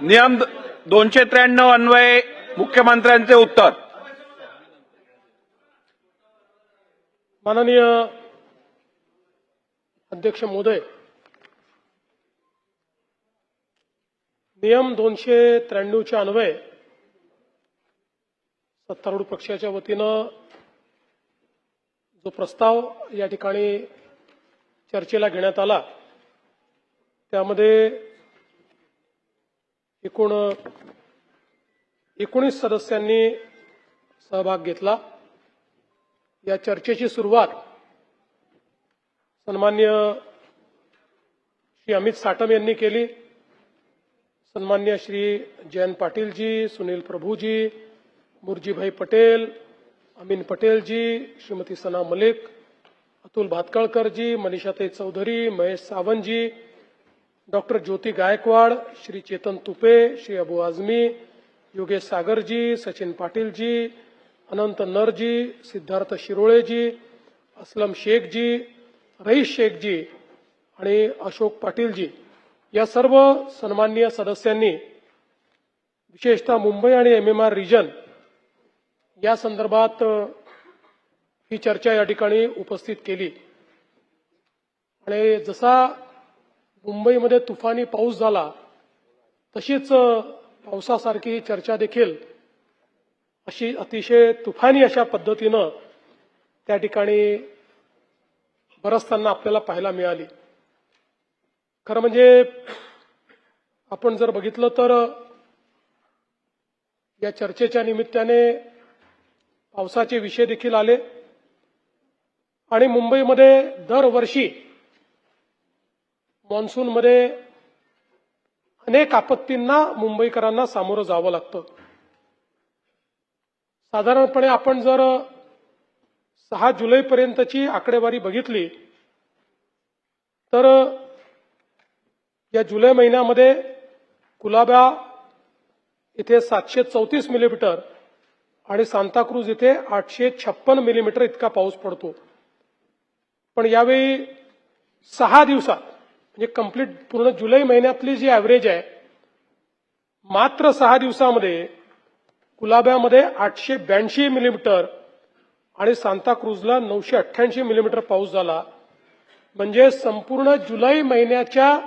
नियम 293 अन्वये मुख्यमंत्र्यांचे उत्तर. माननीय अध्यक्ष महोदय, नियम 293 च्या अन्वये सत्तारूढ पक्षाच्या वतीनं जो प्रस्ताव या ठिकाणी चर्चेला घेण्यात आला त्यामध्ये एकूण 19 सदस्यांनी सहभाग घेतला. या चर्चेची सुरुवात सन्माननीय श्री अमित साटम यांनी केली. सन्माननीय श्री जयंत पाटील जी, सुनील प्रभुजी, मुरजीभाई पटेल, अमीन पटेल जी, श्रीमती सना मलिक, अतुल भातखळकर जी, मनीषाताई चौधरी, महेश सावंत जी, डॉक्टर ज्योति गायकवाड, श्री चेतन तुपे, श्री अबू आजमी, योगेश सागर जी, सचिन पाटील जी, अनंत नर जी, सिद्धार्थ शिरोळे जी, असलम शेख जी, रईस शेख जी आणि अशोक पाटील जी या सर्व सन्माननीय सदस्यांनी विशेषतः मुंबई आणि एमएमआर रिजन या संदर्भात ही चर्चा या ठिकाणी उपस्थित केली. आणि जसा मुंबईमध्ये तुफानी पाऊस झाला तशीच पावसासारखी ही चर्चा देखील अशी अतिशय तुफानी अशा पद्धतीनं त्या ठिकाणी बरसताना आपल्याला पाहायला मिळाली. खरं म्हणजे आपण जर बघितलं तर या चर्चेच्या निमित्ताने पावसाचे विषय देखील आले आणि मुंबईमध्ये दरवर्षी मान्सूनमध्ये अनेक आपत्तींना मुंबईकरांना सामोरं जावं लागतं. साधारणपणे आपण जर 6 जुलैपर्यंतची आकडेवारी बघितली तर या जुलै महिन्यामध्ये कुलाबा इथे 734 मिलीमीटर आणि सांताक्रूज इथे 856 मिलीमीटर इतका पाऊस पडतो. पण यावेळी 6 दिवसात म्हणजे कंप्लीट पूर्ण जुलै महिन्यातली जी ॲव्हरेज आहे मात्र 6 दिवसामध्ये कुलाब्यामध्ये 882 मिलीमीटर आणि सांताक्रूजला 988 मिलीमीटर पाऊस झाला. म्हणजे संपूर्ण जुलै महिन्याच्या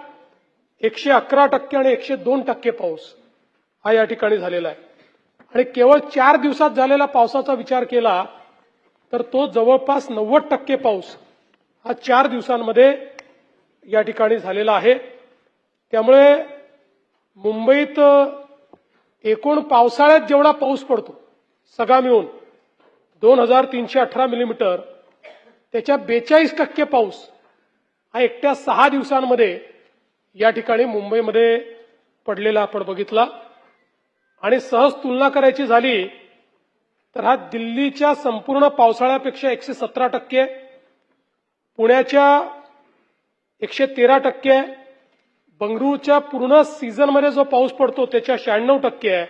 111% आणि 102% पाऊस हा या ठिकाणी झालेला आहे. आणि केवळ 4 दिवसात झालेला पावसाचा विचार केला तर तो जवळपास 90% पाऊस हा 4 दिवसांमध्ये या ठिकाणी झालेला आहे. त्यामुळे मुंबईत एकूण पावसाळ्यात जेवढा पाऊस पडतो सगळा मिळून 2318 मिलीमीटर त्याच्या 42% पाऊस हा एकट्या 6 दिवसांमध्ये या ठिकाणी मुंबईमध्ये पडलेला आपण बघितला. आणि सहज तुलना करायची झाली तर हा दिल्लीच्या संपूर्ण पावसाळ्यापेक्षा 117%, पुण्याच्या 113%, बंगळुरूच्या पूर्ण सीझनमध्ये जो पाऊस पडतो त्याच्या 96% आहे.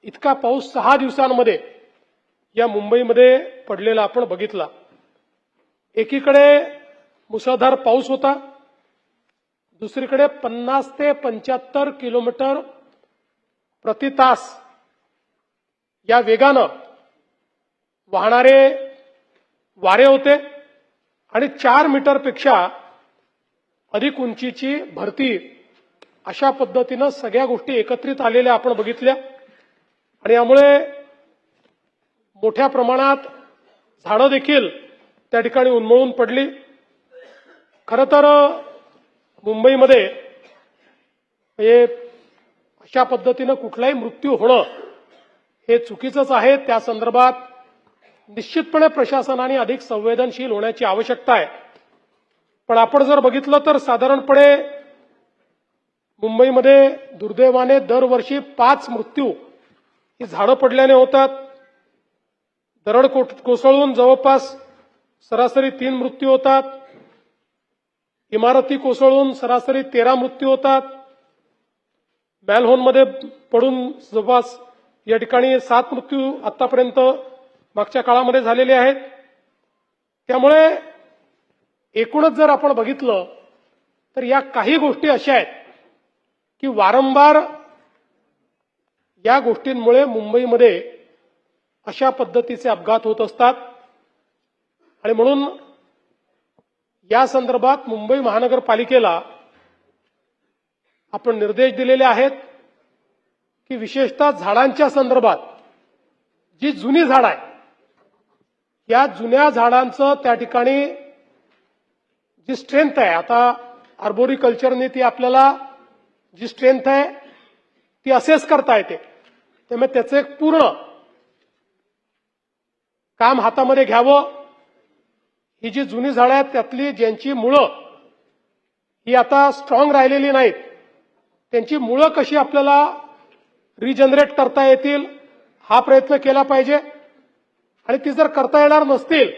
इतका पाऊस 6 दिवसांमध्ये या मुंबईमध्ये पडलेला आपण बघितला. एकीकडे मुसळधार पाऊस होता, दुसरीकडे 50 ते 75 किलोमीटर प्रति तास या वेगानं वाहणारे वारे होते आणि 4 मीटरपेक्षा अधिक उंचीची भरती अशा पद्धतीनं सगळ्या गोष्टी एकत्रित आलेल्या आपण बघितल्या. आणि यामुळे मोठ्या प्रमाणात झाडं देखील त्या ठिकाणी उन्मळून पडली. खरं तर मुंबईमध्ये हे अशा पद्धतीनं कुठलाही मृत्यू होणं हे चुकीचंच आहे. त्या संदर्भात निश्चितपणे प्रशासनाने अधिक संवेदनशील होण्याची आवश्यकता आहे. पण आपण जर बघितलं तर साधारणपणे मुंबईमध्ये दुर्दैवाने दरवर्षी 5 मृत्यू ही झाडं पडल्याने होतात. दरड कोसळून जवळपास सरासरी 3 मृत्यू होतात. इमारती कोसळून सरासरी 13 मृत्यू होतात. मॅलहोनमध्ये पडून जवळपास या ठिकाणी 7 मृत्यू आतापर्यंत मागच्या काळामध्ये झालेले आहेत. त्यामुळे एकूणच जर आपण बघितलं तर या काही गोष्टी अशा आहेत की वारंवार या गोष्टींमुळे मुंबईमध्ये अशा पद्धतीचे अपघात होत असतात आणि म्हणून या संदर्भात मुंबई महानगरपालिकेला आपण निर्देश दिलेले आहेत की विशेषतः झाडांच्या संदर्भात जी जुनी झाडं आहे या जुन्या झाडांचं त्या ठिकाणी जी स्ट्रेंथ आहे, आता आर्बोरिकल्चरने ती आपल्याला जी स्ट्रेंथ आहे ती असेस करता येते, त्यामुळे त्याचं एक पूर्ण काम हातामध्ये घ्यावं. ही जी जुनी झाडं आहेत त्यातली ज्यांची मुळं ही आता स्ट्रॉंग राहिलेली नाहीत, त्यांची मुळं कशी आपल्याला रिजनरेट करता येतील हा प्रयत्न केला पाहिजे. आणि ती जर करता येणार नसतील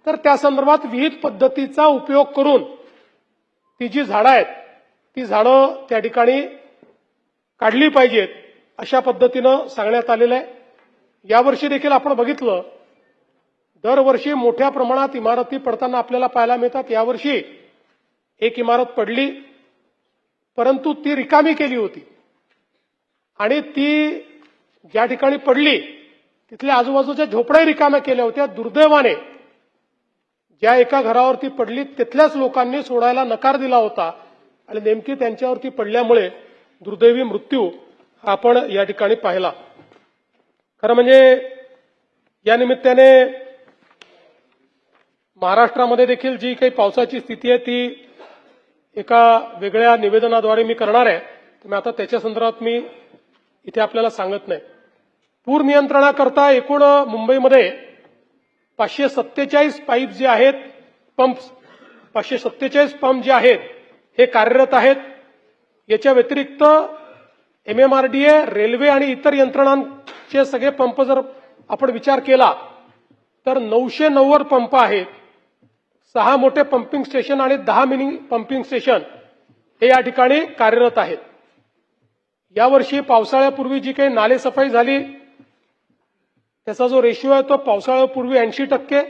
तर त्या संदर्भात विविध पद्धतीचा उपयोग करून ती जी झाडं आहेत ती झाडं त्या ठिकाणी काढली पाहिजेत अशा पद्धतीनं सांगण्यात आलेलं आहे. यावर्षी देखील आपण बघितलं दरवर्षी मोठ्या प्रमाणात इमारती पडताना आपल्याला पाहायला मिळतात. यावर्षी एक इमारत पडली परंतु ती रिकामी केली होती आणि ती ज्या ठिकाणी पडली तिथल्या आजूबाजूच्या झोपड्या रिकाम्या केल्या होत्या. दुर्दैवाने ज्या एका घरावरती पडली तिथल्याच लोकांनी सोडायला नकार दिला होता आणि नेमकी त्यांच्यावरती पडल्यामुळे दुर्दैवी मृत्यू आपण या ठिकाणी पाहिला. खरं म्हणजे या निमित्ताने महाराष्ट्रामध्ये देखील जी काही पावसाची स्थिती आहे ती एका वेगळ्या निवेदनाद्वारे मी करणार आहे, तर आता त्याच्या संदर्भात मी इथे आपल्याला सांगत नाही. पूर नियंत्रणाकरता एकूण मुंबईमध्ये 547 पाईप जे आहेत, पंप्स 547 पंप जे आहेत हे कार्यरत आहेत. याच्या व्यतिरिक्त MMRDA, रेल्वे आणि इतर यंत्रणांचे सगळे पंप जर आपण विचार केला तर 990 पंप आहेत. 6 मोठे पंपिंग स्टेशन आणि 10 मिनी पंपिंग स्टेशन हे या ठिकाणी कार्यरत आहेत. यावर्षी पावसाळ्यापूर्वी जी काही नालेसफाई झाली त्याचा जो रेशिओ आहे तो पावसाळ्यापूर्वी 80%,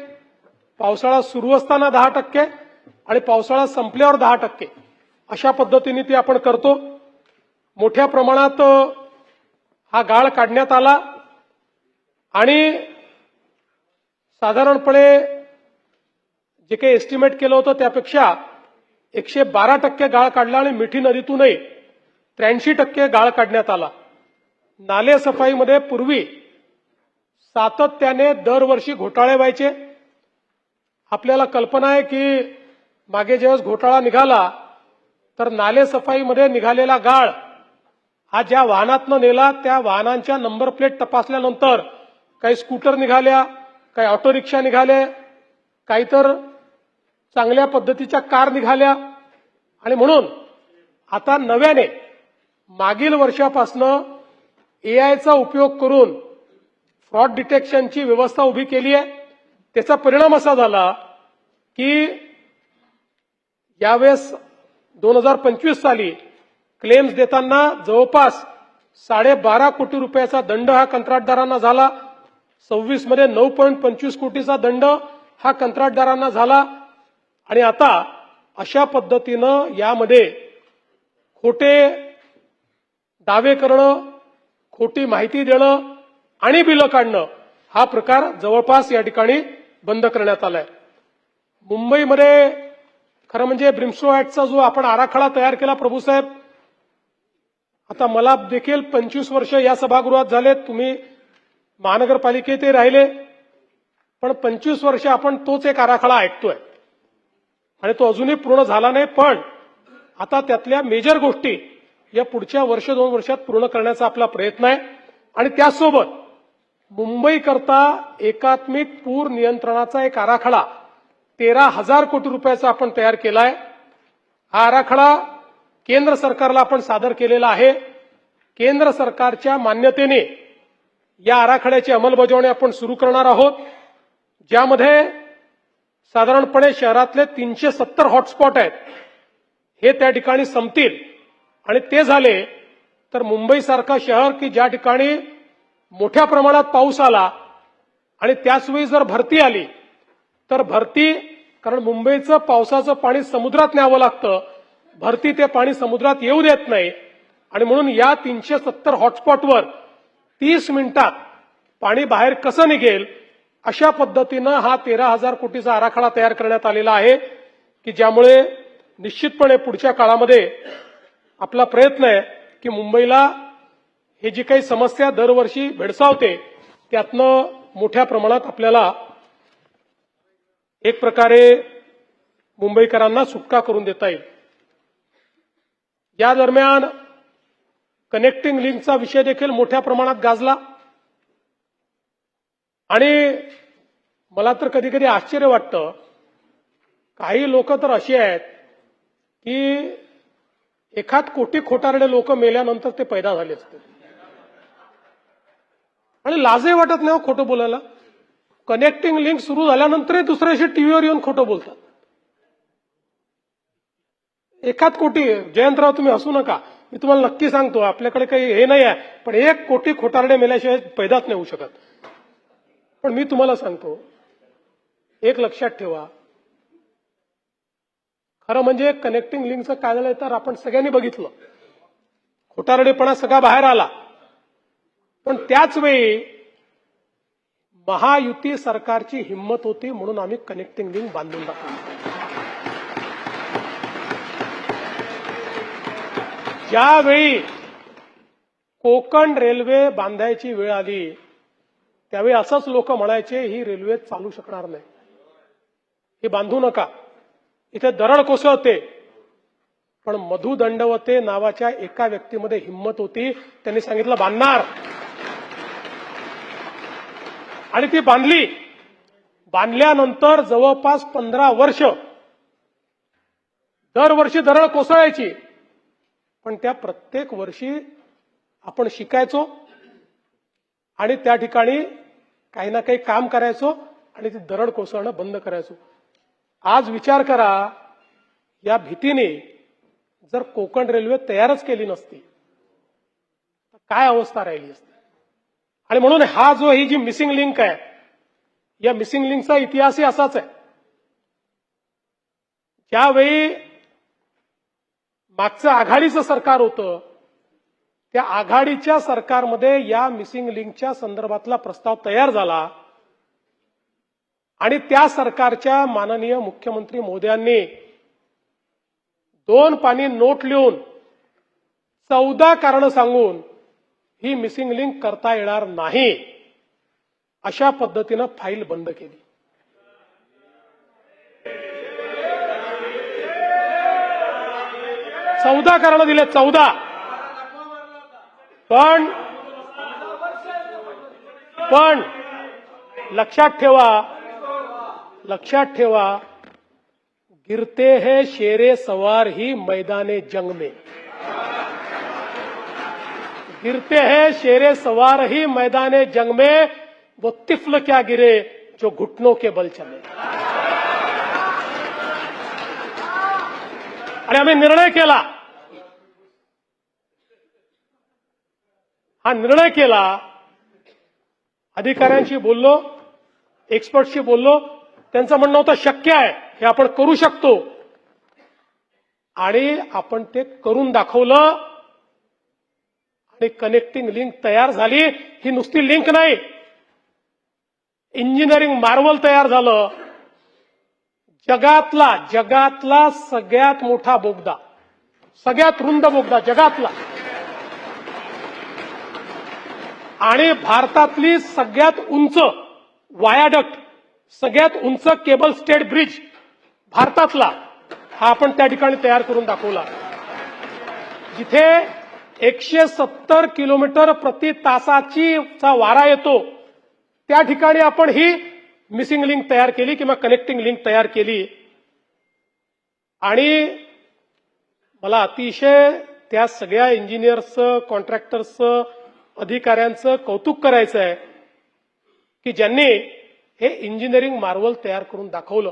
पावसाळा सुरू असताना 10% आणि पावसाळा संपल्यावर 10% अशा पद्धतीने ती आपण करतो. मोठ्या प्रमाणात हा गाळ काढण्यात आला आणि साधारणपणे जे काही एस्टिमेट केलं होतं त्यापेक्षा 112% गाळ काढला आणि मिठी नदीतूनही 83% गाळ काढण्यात आला. नाले सफाईमध्ये पूर्वी सातत्याने दरवर्षी घोटाळे व्हायचे. आपल्याला कल्पना आहे की मागे ज्यावेळेस घोटाळा निघाला तर नाले सफाईमध्ये निघालेला गाळ हा ज्या वाहनातनं नेला त्या वाहनांच्या नंबर प्लेट तपासल्यानंतर काही स्कूटर निघाल्या, काही ऑटो रिक्षा निघाले, काही तर चांगल्या पद्धतीच्या कार निघाल्या आणि म्हणून आता नव्याने मागील वर्षापासनं AIचा उपयोग करून फ्रॉड डिटेक्शनची व्यवस्था उभी केली आहे. त्याचा परिणाम असा झाला की यावेळेस 2025 साली क्लेम्स देताना जवळपास 12.5 कोटी रुपयाचा दंड हा कंत्राटदारांना झाला. 26 मध्ये 9.25 कोटीचा दंड हा कंत्राटदारांना झाला. आणि आता अशा पद्धतीनं यामध्ये खोटे दावे करणं, खोटी माहिती देणं आणि बिलं काढणं हा प्रकार जवळपास या ठिकाणी बंद करण्यात आलाय. मुंबईमध्ये खरं म्हणजे ब्रिमस्टो ऍक्टचा जो आपण आराखडा तयार केला प्रभूसाहेब, आता मला देखील 25 वर्ष या सभागृहात झाले, तुम्ही महानगरपालिकेतही राहिले, पण 25 वर्ष आपण तोच एक आराखडा ऐकतोय आणि तो अजूनही पूर्ण झाला नाही. पण आता त्यातल्या मेजर गोष्टी या पुढच्या 1-2 वर्षात पूर्ण करण्याचा आपला प्रयत्न आहे. आणि त्यासोबत मुंबईकरता एकात्मिक पूर नियंत्रणाचा एक आराखडा 13,000 कोटी रुपयाचा आपण तयार केलाय. हा आराखडा केंद्र सरकारला आपण सादर केलेला आहे. केंद्र सरकारच्या मान्यतेने या आराखड्याची अंमलबजावणी आपण सुरू करणार आहोत, ज्यामध्ये साधारणपणे शहरातले 370 हॉटस्पॉट आहेत हे त्या ठिकाणी संपतील. आणि ते झाले तर मुंबईसारखा शहर की ज्या ठिकाणी मोठ्या प्रमाणात पाऊस आला आणि त्याचवेळी जर भरती आली तर भरती, कारण मुंबईचं पावसाचं पाणी समुद्रात न्यावं लागतं, भरती ते पाणी समुद्रात येऊ देत नाही आणि म्हणून या 370 हॉटस्पॉटवर 30 मिनिटात पाणी बाहेर कसं निघेल अशा पद्धतीनं हा 13,000 कोटीचा आराखडा तयार करण्यात आलेला आहे की ज्यामुळे निश्चितपणे पुढच्या काळामध्ये आपला प्रयत्न आहे की मुंबईला हे जी काही समस्या दरवर्षी भेडसावते त्यातनं मोठ्या प्रमाणात आपल्याला एक प्रकारे मुंबईकरांना सुटका करून देता येईल. या दरम्यान कनेक्टिंग लिंकचा विषय देखील मोठ्या प्रमाणात गाजला आणि मला तर कधी कधी आश्चर्य वाटतं, काही लोक तर अशी आहेत की एखाद कोटी खोटारडे लोक मेल्यानंतर ते पैदा झाले असते आणि लाजही वाटत नाही खोटं बोलायला. कनेक्टिंग लिंक सुरू झाल्यानंतरही दुसऱ्या दिवशी टीव्हीवर येऊन खोटं बोलतात. एखाद कोटी, जयंतराव तुम्ही हसू नका, मी तुम्हाला नक्की सांगतो आपल्याकडे काही हे नाही आहे, पण 1 कोटी खोटारडे मेल्याशिवाय पैदाच नाही होऊ शकत. पण मी तुम्हाला सांगतो, एक लक्षात ठेवा, खरं म्हणजे कनेक्टिंग लिंकचं काय झालं तर आपण सगळ्यांनी बघितलं, खोटारडेपणा सगळा बाहेर आला. पण त्याच वेळी महायुती सरकारची हिंमत होती म्हणून आम्ही कनेक्टिंग लिंक बांधून दाखवली. ज्यावेळी कोकण रेल्वे बांधायची वेळ आली त्यावेळी असंच लोक म्हणायचे ही रेल्वे चालू शकणार नाही, ही बांधू नका, इथे दरड कोसळते. पण मधु दंडवते नावाच्या एका व्यक्तीमध्ये हिंमत होती, त्यांनी सांगितलं बांधणार, आणि ती बांधली. बांधल्यानंतर जवळपास 15 वर्ष दरवर्षी दरड कोसळायची, पण त्या प्रत्येक वर्षी आपण शिकायचो आणि त्या ठिकाणी काही ना काही काम करायचो आणि ती दरड कोसळणं बंद करायचो. आज विचार करा, या भीतीने जर कोकण रेल्वे तयारच केली नसती तर काय अवस्था राहिली असती. आणि म्हणून ही जी मिसिंग लिंक आहे, या मिसिंग लिंकचा इतिहासही असाच आहे. ज्यावेळी मागचं आघाडीचं सरकार होतं त्या आघाडीच्या सरकारमध्ये या मिसिंग लिंकच्या संदर्भातला प्रस्ताव तयार झाला आणि त्या सरकारच्या माननीय मुख्यमंत्री महोदयांनी 2 पानी नोट लिहून 14 कारणं सांगून ही मिसिंग लिंक करता येणार नाही अशा पद्धतीनं फाईल बंद केली. चौदा कारणं दिले, 14. पण लक्षात ठेवा, गिरते हैं शेरे सवार ही मैदाने जंग में, गिरते हैं शेरे सवार ही मैदाने जंग में, वो तिफल क्या गिरे जो घुटनों के बल चले. आणि आम्ही निर्णय केला, हा निर्णय केला, अधिकाऱ्यांशी बोललो, एक्सपर्टशी बोललो, त्यांचं म्हणणं होतं शक्य आहे, हे आपण करू शकतो, आणि आपण ते करून दाखवलं आणि कनेक्टिंग लिंक तयार झाली. ही नुसती लिंक नाही, इंजिनिअरिंग मार्वल तयार झालं. जगातला सगळ्यात मोठा बोगदा, सगळ्यात रुंद बोगदा जगातला, आणि भारतातली सगळ्यात उंच वायाडक्ट, सगळ्यात उंच केबल स्टेट ब्रिज भारतातला, हा आपण त्या ठिकाणी तयार करून दाखवला. जिथे 170 किलोमीटर प्रति तासाचा वारा येतो त्या ठिकाणी आपण ही मिसिंग लिंक तयार केली किंवा कनेक्टिंग लिंक तयार केली. आणि मला अतिशय त्या सगळ्या इंजिनियर्सचं, कॉन्ट्रॅक्टर्सचं, अधिकाऱ्यांचं कौतुक करायचं आहे की ज्यांनी हे इंजिनिअरिंग मार्वल तयार करून दाखवलं.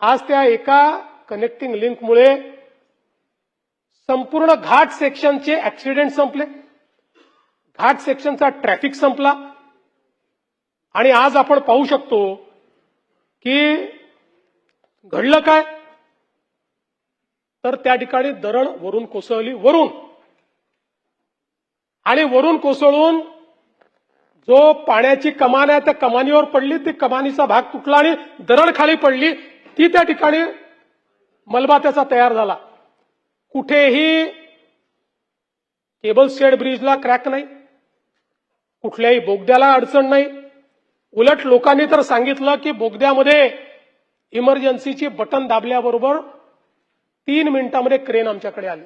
आज त्या एका कनेक्टिंग लिंकमुळे संपूर्ण घाट सेक्शनचे ऍक्सिडेंट संपले, घाट सेक्शनचा ट्रॅफिक संपला, आणि आज आपण पाहू शकतो की घडलं काय, तर त्या ठिकाणी दरड वरून कोसळली, आणि वरून कोसळून जो पाण्याची कमान आहे त्या कमानीवर पडली, ती कमानीचा भाग तुटला आणि दरड खाली पडली, ती त्या ठिकाणी मलबा त्याचा तयार झाला. कुठेही केबल स्टेड ब्रिजला क्रॅक नाही, कुठल्याही बोगद्याला अडचण नाही. उलट लोकांनी तर सांगितलं की बोगद्यामध्ये इमर्जन्सीची बटन दाबल्याबरोबर 3 मिनिटांमध्ये क्रेन आमच्याकडे आली.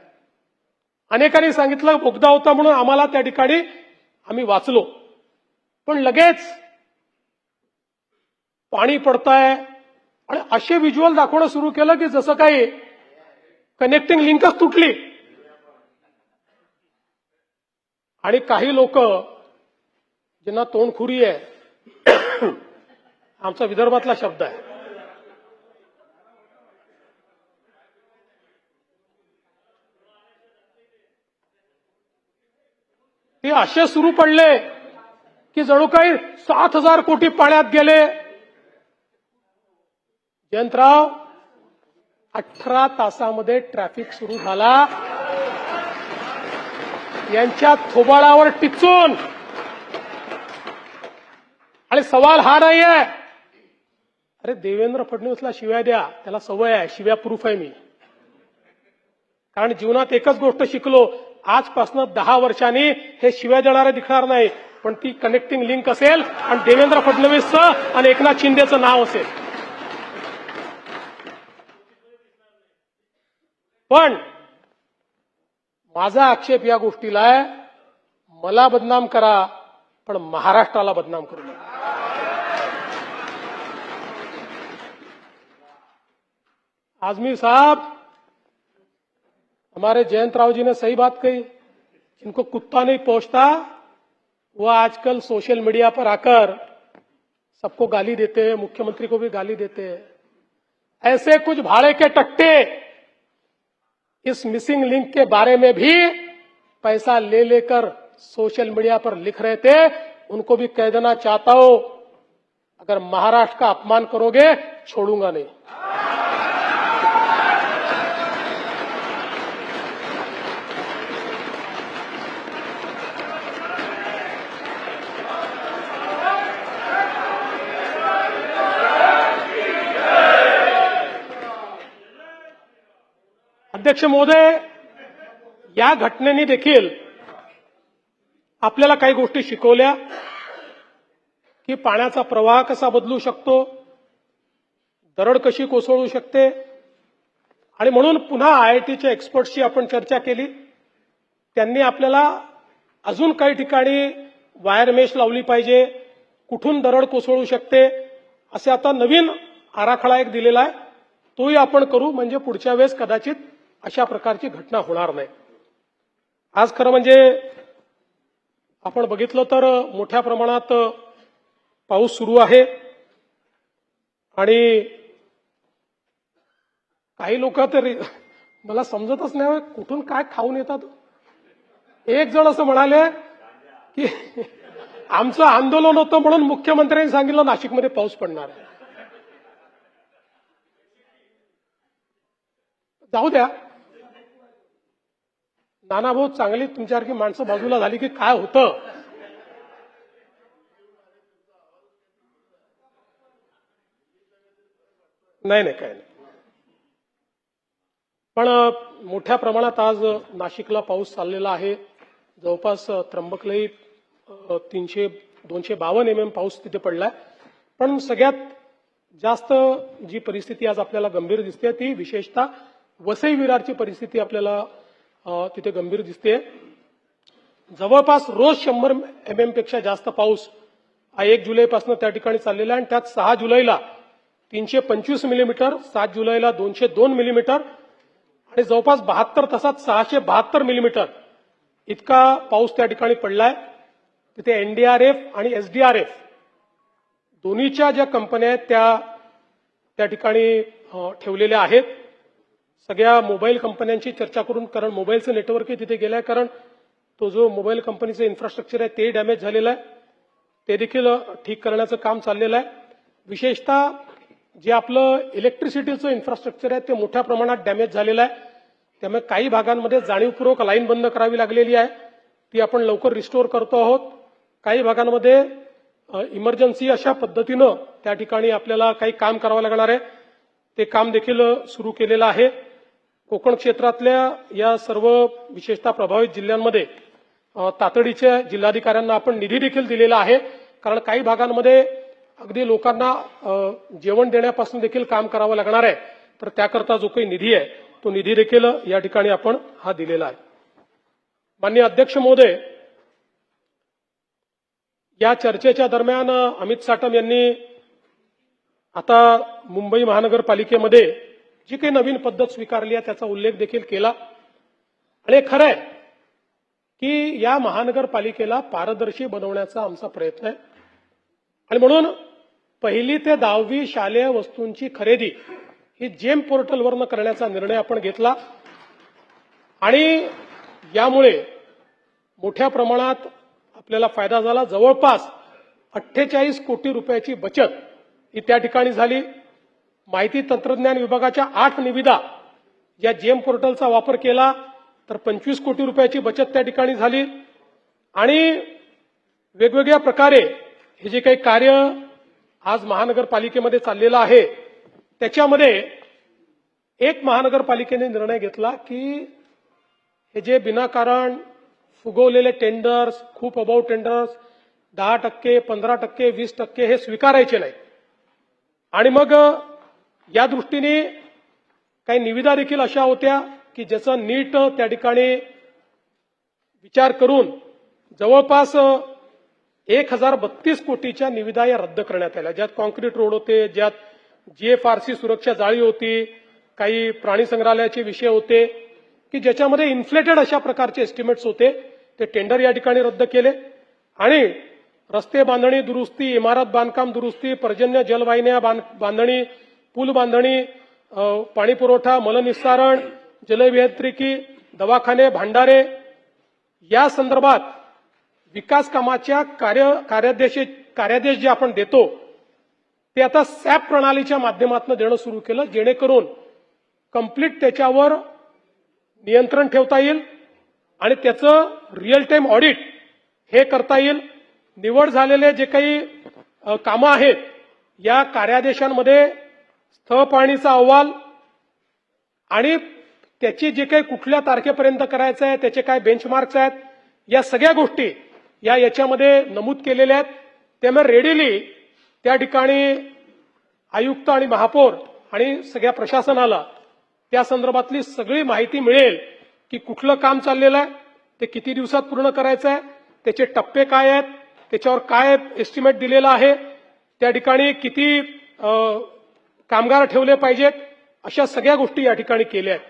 अनेकांनी सांगितलं बोगदा होता म्हणून आम्हाला त्या ठिकाणी आम्ही वाचलो. पण लगेच पाणी पडतंय आणि असे व्हिज्युअल दाखवणं सुरू केलं की जसं काही कनेक्टिंग लिंकच तुटली. आणि काही लोक ज्यांना तोंडखुरी आहे, आमचा विदर्भातला शब्द आहे, ते असे सुरू पडले की जणू काही 7,000 कोटी पाण्यात गेले. जयंतराव, 18 तासामध्ये ट्रॅफिक सुरू झाला. यांच्या थोबाळावर टिचून. आणि सवाल हा नाही आहे, अरे देवेंद्र फडणवीसला शिव्या द्या, त्याला सवय आहे, शिव्या प्रूफ आहे मी. कारण जीवनात एकच गोष्ट शिकलो, आजपासून 10 वर्षांनी हे शिव्या देणारे दिसणार नाही, पण ती कनेक्टिंग लिंक असेल आणि देवेंद्र फडणवीसचं आणि एकनाथ शिंदेचं नाव असेल. पण माझा आक्षेप या गोष्टीला आहे, मला बदनाम करा पण महाराष्ट्राला बदनाम करू नका. आजमी साहब, हमारे जयंत राव जी ने सही बात कही, जिनको कुत्ता नहीं पहुंचता वो आजकल सोशल मीडिया पर आकर सबको गाली देते हैं, मुख्यमंत्री को भी गाली देते हैं. ऐसे कुछ भाड़े के टट्टे इस मिसिंग लिंक के बारे में भी पैसा ले लेकर सोशल मीडिया पर लिख रहे थे. उनको भी कह देना चाहता हूं, अगर महाराष्ट्र का अपमान करोगे छोड़ूंगा नहीं. अध्यक्ष महोदय, या घटनेने देखील आपल्याला काही गोष्टी शिकवल्या की पाण्याचा प्रवाह कसा बदलू शकतो, दरड कशी कोसळू शकते. आणि म्हणून पुन्हा आयआयटीच्या एक्सपर्ट्सची आपण चर्चा केली. त्यांनी आपल्याला अजून काही ठिकाणी वायर मेश लावली पाहिजे, कुठून दरड कोसळू शकते, असे आता नवीन आराखडा एक दिलेला आहे. तोही आपण करू, म्हणजे पुढच्या वेळेस कदाचित अशा प्रकारची घटना होणार नाही. आज खरं म्हणजे आपण बघितलं तर मोठ्या प्रमाणात पाऊस सुरू आहे आणि काही लोक तर मला समजतच नाही कुठून काय खाऊन येतात. एक जण असं म्हणाले की आमचं आंदोलन होतं म्हणून मुख्यमंत्र्यांनी सांगितलं नाशिकमध्ये पाऊस पडणार आहे. जाऊ द्या, नानाभाऊ चांगली तुमच्यासारखी माणसं बाजूला झाली की काय होतं. नाही नाही, काय नाही. पण मोठ्या प्रमाणात आज नाशिकला पाऊस चाललेला आहे. जवळपास त्र्यंबकलाही 252 mm पाऊस तिथे पडलाय. पण सगळ्यात जास्त जी परिस्थिती आज आपल्याला गंभीर दिसते ती विशेषतः वसई विरारची परिस्थिती आपल्याला तिथे गंभीर दिसते. जवळपास रोज 100 mm पेक्षा जास्त पाऊस हा 1 जुलैपासून त्या ठिकाणी चाललेला आहे. आणि त्यात 6 जुलैला 325 मिलीमीटर, 7 जुलैला 202 मिलीमीटर आणि जवळपास 72 तासात 672 मिलीमीटर इतका पाऊस त्या ठिकाणी पडलाय. तिथे एनडीआरएफ आणि एसडीआरएफ दोन्हीच्या ज्या कंपन्या आहेत त्या ठिकाणी ठेवलेल्या आहेत. सगळ्या मोबाईल कंपन्यांची चर्चा करून, कारण मोबाईलचं नेटवर्कही तिथे गेलंय, कारण तो जो मोबाईल कंपनीचं इन्फ्रास्ट्रक्चर आहे ते डॅमेज झालेलं आहे, ते देखील ठीक करण्याचं काम चाललेलं आहे. विशेषतः जे आपलं इलेक्ट्रिसिटीचं इन्फ्रास्ट्रक्चर आहे ते मोठ्या प्रमाणात डॅमेज झालेलं आहे. त्यामुळे काही भागांमध्ये जाणीवपूर्वक लाईन बंद करावी लागलेली आहे, ती आपण लवकर रिस्टोअर करतो आहोत. काही भागांमध्ये इमर्जन्सी अशा पद्धतीनं त्या ठिकाणी आपल्याला काही काम करावं लागणार आहे. ते काम देखील सुरू केलेलं आहे. कोकण क्षेत्रातल्या या सर्व विशेषतः प्रभावित जिल्ह्यांमध्ये तातडीच्या जिल्हाधिकाऱ्यांना आपण निधी देखील दिलेला आहे. कारण काही भागांमध्ये अगदी लोकांना जेवण देण्यापासून देखील काम करावं लागणार आहे. तर त्याकरता जो काही निधी आहे तो निधी देखील या ठिकाणी आपण हा दिलेला आहे. माननीय अध्यक्ष महोदय, या चर्चेच्या दरम्यान अमित साटम यांनी आता मुंबई महानगरपालिकेमध्ये जी काही नवीन पद्धत स्वीकारली आहे त्याचा उल्लेख देखील केला. आणि खरं आहे की या महानगरपालिकेला पारदर्शी बनवण्याचा आमचा प्रयत्न आहे. आणि म्हणून 1ली ते 10वी शालेय वस्तूंची खरेदी ही जेम पोर्टलवरनं करण्याचा निर्णय आपण घेतला. आणि यामुळे मोठ्या प्रमाणात आपल्याला फायदा झाला. जवळपास 48 कोटी रुपयाची बचत ही त्या ठिकाणी झाली. माहिती तंत्रज्ञान विभागाच्या 8 निविदा या जेम पोर्टलचा वापर केला तर 25 कोटी रुपयाची बचत त्या ठिकाणी झाली. आणि वेगवेगळ्या प्रकारे हे जे काही कार्य आज महानगरपालिकेमध्ये चाललेलं आहे त्याच्यामध्ये एक महानगरपालिकेने निर्णय घेतला की हे जे विनाकारण फुगवलेले टेंडर्स, खूप अबाऊ टेंडर्स 10%, 15%, 20% हे स्वीकारायचे नाही. आणि मग या दृष्टीने काही निविदा देखील अशा होत्या की ज्याचा नीट त्या ठिकाणी विचार करून जवळपास 1032 कोटीच्या निविदा या रद्द करण्यात आल्या. ज्यात कॉन्क्रीट रोड होते, ज्यात GFRC सुरक्षा जाळी होती, काही प्राणी संग्रहालयाचे विषय होते की ज्याच्यामध्ये इन्फ्लेटेड अशा प्रकारचे एस्टिमेट्स होते. ते टेंडर या ठिकाणी रद्द केले. आणि रस्ते बांधणी दुरुस्ती, इमारत बांधकाम दुरुस्ती, पर्जन्य जलवाहिन्या बांधणी, पूल बांधणी, पाणी पुरवठा, मलनिस्सारण, जलअभियांत्रिकी, दवाखाने, भांडारे या संदर्भात विकास कामाच्या कार्यादेश जे आपण देतो ते आता सॅप प्रणालीच्या माध्यमातून देणं सुरू केलं, जेणेकरून कंप्लीट त्याच्यावर नियंत्रण ठेवता येईल आणि त्याचं रिअल टाइम ऑडिट हे करता येईल. निवड झालेले जे काही कामं आहेत या कार्यादेशांमध्ये स्थळ पाहणीचा अहवाल आणि त्याची जे काही कुठल्या तारखेपर्यंत करायचं आहे, त्याचे काय बेंचमार्क्स आहेत, या सगळ्या गोष्टी याच्यामध्ये नमूद केलेल्या आहेत. त्यामुळे रेडीली त्या ठिकाणी आयुक्त आणि महापौर आणि सगळ्या प्रशासनाला त्या संदर्भातली सगळी माहिती मिळेल की कुठलं काम चाललेलं आहे, ते किती दिवसात पूर्ण करायचं आहे, त्याचे टप्पे काय आहेत, त्याच्यावर काय एस्टिमेट दिलेला आहे, त्या ठिकाणी किती कामगार ठेवले पाहिजेत, अशा सगळ्या गोष्टी या ठिकाणी केल्या आहेत.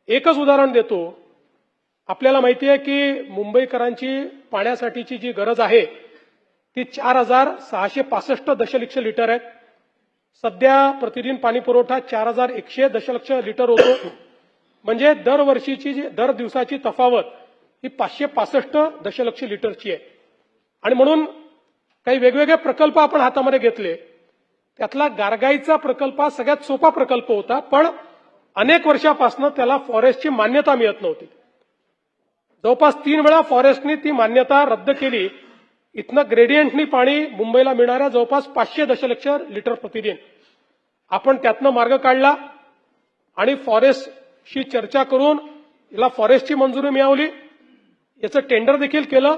एकच उदाहरण देतो. आपल्याला माहिती आहे की मुंबईकरांची पाण्यासाठीची जी गरज आहे ती 4665 दशलक्ष लिटर आहे. सध्या प्रतिदिन पाणी पुरवठा 4100 दशलक्ष लिटर होतो. म्हणजे दर दिवसाची तफावत ही 565 दशलक्ष लिटरची आहे. आणि म्हणून काही वेगवेगळे प्रकल्प आपण हातामध्ये घेतले. त्यातला गारगाईचा प्रकल्प हा सगळ्यात सोपा प्रकल्प होता, पण अनेक वर्षापासून त्याला फॉरेस्टची मान्यता मिळत नव्हती. जवळपास 3 वेळा फॉरेस्टने ती मान्यता रद्द केली. इथनं ग्रेडियंटनी पाणी मुंबईला मिळणाऱ्या जवळपास 500 दशलक्ष लिटर प्रतिदिन आपण त्यातनं मार्ग काढला आणि फॉरेस्टशी चर्चा करून याला फॉरेस्टची मंजुरी मिळवली. याचं टेंडर देखील केलं.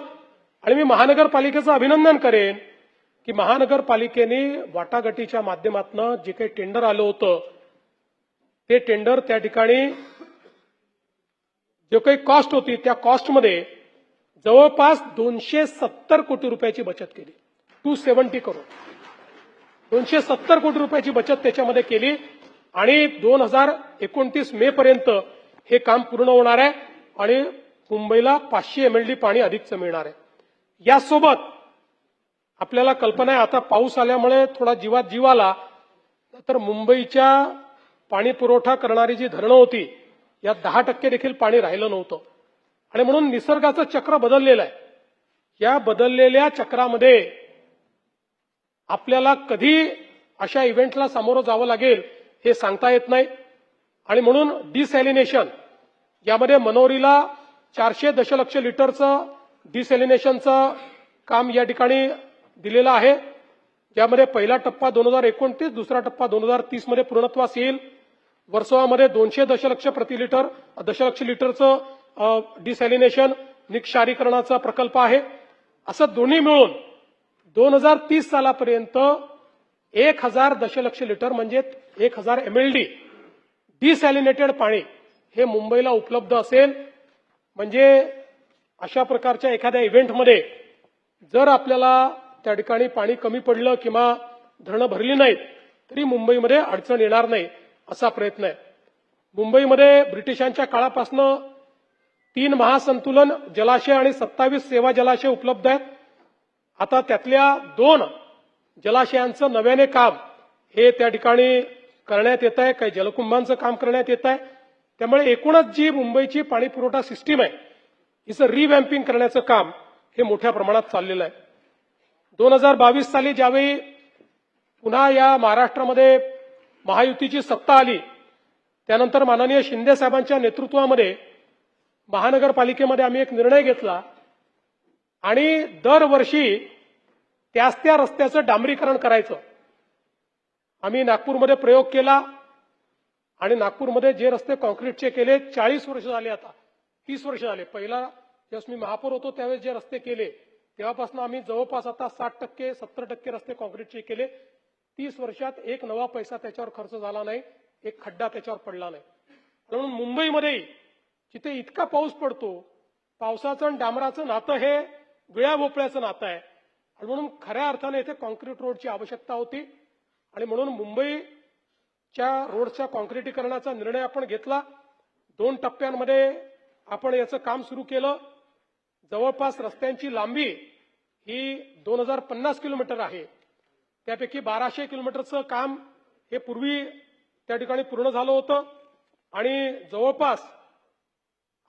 आणि मी महानगरपालिकेचं अभिनंदन करेन की महानगरपालिकेने वाटाघाटीच्या माध्यमातून जे काही टेंडर आलं होतं ते टेंडर त्या ठिकाणी जो काही कॉस्ट होती त्या कॉस्टमध्ये जवळपास 270 कोटी रुपयाची बचत केली. 270 करोड 270 कोटी रुपयाची बचत त्याच्यामध्ये केली. आणि 2029 मे पर्यंत हे काम पूर्ण होणार आहे आणि मुंबईला 500 MLD पाणी अधिकचं मिळणार आहे. यासोबत आपल्याला कल्पना आहे आता पाऊस आल्यामुळे थोडा जीवात जीव आला, तर मुंबईच्या पाणी पुरवठा करणारी जी धरणं होती यात 10% देखील पाणी राहिलं नव्हतं. आणि म्हणून निसर्गाचं चक्र बदललेलं आहे. या बदललेल्या चक्रामध्ये आपल्याला कधी अशा इव्हेंटला सामोरं जावं लागेल हे सांगता येत नाही. आणि म्हणून डिसॅलिनेशन यामध्ये मनोरीला 400 दशलक्ष लिटरचं डिसॅलिनेशनचं काम या ठिकाणी दिलेलं आहे, ज्यामध्ये पहिला टप्पा 2029, दुसरा टप्पा 2030 मध्ये पूर्णत्वास येईल. वर्सोवामध्ये 200 दशलक्ष लिटरचं डिसॅलिनेशन निक्षारीकरणाचा प्रकल्प आहे. असं दोन्ही मिळून 2030 सालापर्यंत 1000 दशलक्ष लिटर म्हणजे 1000 MLD डिसॅलिनेटेड पाणी हे मुंबईला उपलब्ध असेल. म्हणजे अशा प्रकारच्या एखाद्या इव्हेंटमध्ये जर आपल्याला त्या ठिकाणी पाणी कमी पडलं किंवा धरणं भरली नाहीत तरी मुंबईमध्ये अडचण येणार नाही असा प्रयत्न आहे. मुंबईमध्ये ब्रिटिशांच्या काळापासून 3 महासंतुलन जलाशय आणि 27 सेवा जलाशय उपलब्ध आहेत. आता त्यातल्या 2 जलाशयांचं नव्याने काम हे त्या ठिकाणी करण्यात येत आहे, काही जलकुंभांचं काम करण्यात येत आहे. त्यामुळे एकूणच जी मुंबईची पाणी पुरवठा सिस्टीम आहे हिचं रिवॅम्पिंग करण्याचं काम हे मोठ्या प्रमाणात चाललेलं आहे. 2022 साली ज्यावेळी पुन्हा या महाराष्ट्रामध्ये महायुतीची सत्ता आली त्यानंतर माननीय शिंदे साहेबांच्या नेतृत्वामध्ये महानगरपालिकेमध्ये आम्ही एक निर्णय घेतला आणि दरवर्षी त्याच त्या रस्त्याचं डांबरीकरण करायचं. आम्ही नागपूरमध्ये प्रयोग केला आणि नागपूरमध्ये जे रस्ते कॉन्क्रीटचे केले 40 वर्ष झाले, आता 30 वर्ष झाले. पहिला ज्यावेळेस मी महापौर होतो त्यावेळेस जे रस्ते केले तेव्हापासून आम्ही जवळपास आता 60% 70% रस्ते कॉन्क्रीटचे केले. 30 वर्षात एक नवा पैसा त्याच्यावर खर्च झाला नाही, एक खड्डा त्याच्यावर पडला नाही. म्हणून मुंबईमध्ये जिथे इतका पाऊस पडतो, पावसाचं आणि डांबराचं नातं हे विळ्या भोपळ्याचं नातं आहे आणि म्हणून खऱ्या अर्थाने इथे कॉन्क्रीट रोडची आवश्यकता होती आणि म्हणून मुंबईच्या रोडच्या कॉन्क्रिटीकरणाचा निर्णय आपण घेतला. 2 टप्प्यांमध्ये आपण याचं काम सुरू केलं. जवळपास रस्त्यांची लांबी ही 2050 किलोमीटर आहे. त्यापैकी 1200 किलोमीटरचं काम हे पूर्वी त्या ठिकाणी पूर्ण झालं होतं आणि जवळपास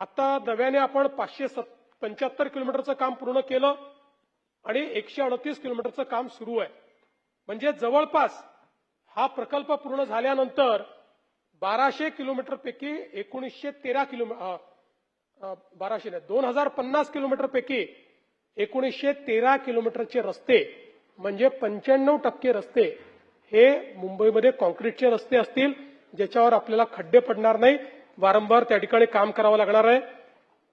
आता नव्याने आपण 575 किलोमीटरचं काम पूर्ण केलं आणि 138 किलोमीटरचं काम सुरू आहे. म्हणजे जवळपास हा प्रकल्प पूर्ण झाल्यानंतर 1200 किलोमीटरपैकी 2050 किलोमीटरपैकी 1913 किलोमीटरचे रस्ते म्हणजे 95% रस्ते हे मुंबईमध्ये कॉन्क्रीटचे रस्ते असतील, ज्याच्यावर आपल्याला खड्डे पडणार नाही. वारंवार त्या ठिकाणी काम करावं लागणार आहे.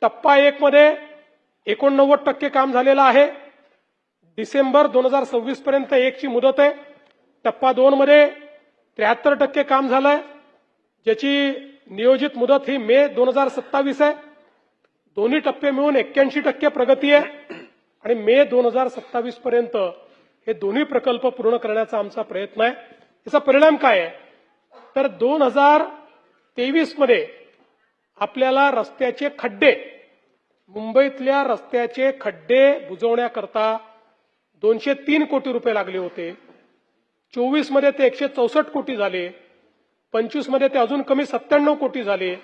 टप्पा 1 मध्ये 89% काम झालेलं आहे. डिसेंबर 2026 पर्यंत 1 ची मुदत आहे. टप्पा 2 मध्ये 73% काम झालंय, ज्याची नियोजित मुदत ही मे 2027 आहे. दोन्ही टप्पे मिळून 81% प्रगती आहे आणि मे 2027 पर्यंत हे दोन्ही प्रकल्प पूर्ण करण्याचा आमचा प्रयत्न आहे. याचा परिणाम काय आहे तर 2023 मध्ये आपल्याला रस्त्याचे खड्डे, मुंबईतल्या रस्त्याचे खड्डे बुजवण्याकरता 203 कोटी रुपये लागले होते. 24 मध्ये ते 164 कोटी झाले, 25 मध्ये ते अजून कमी 97 कोटी झाले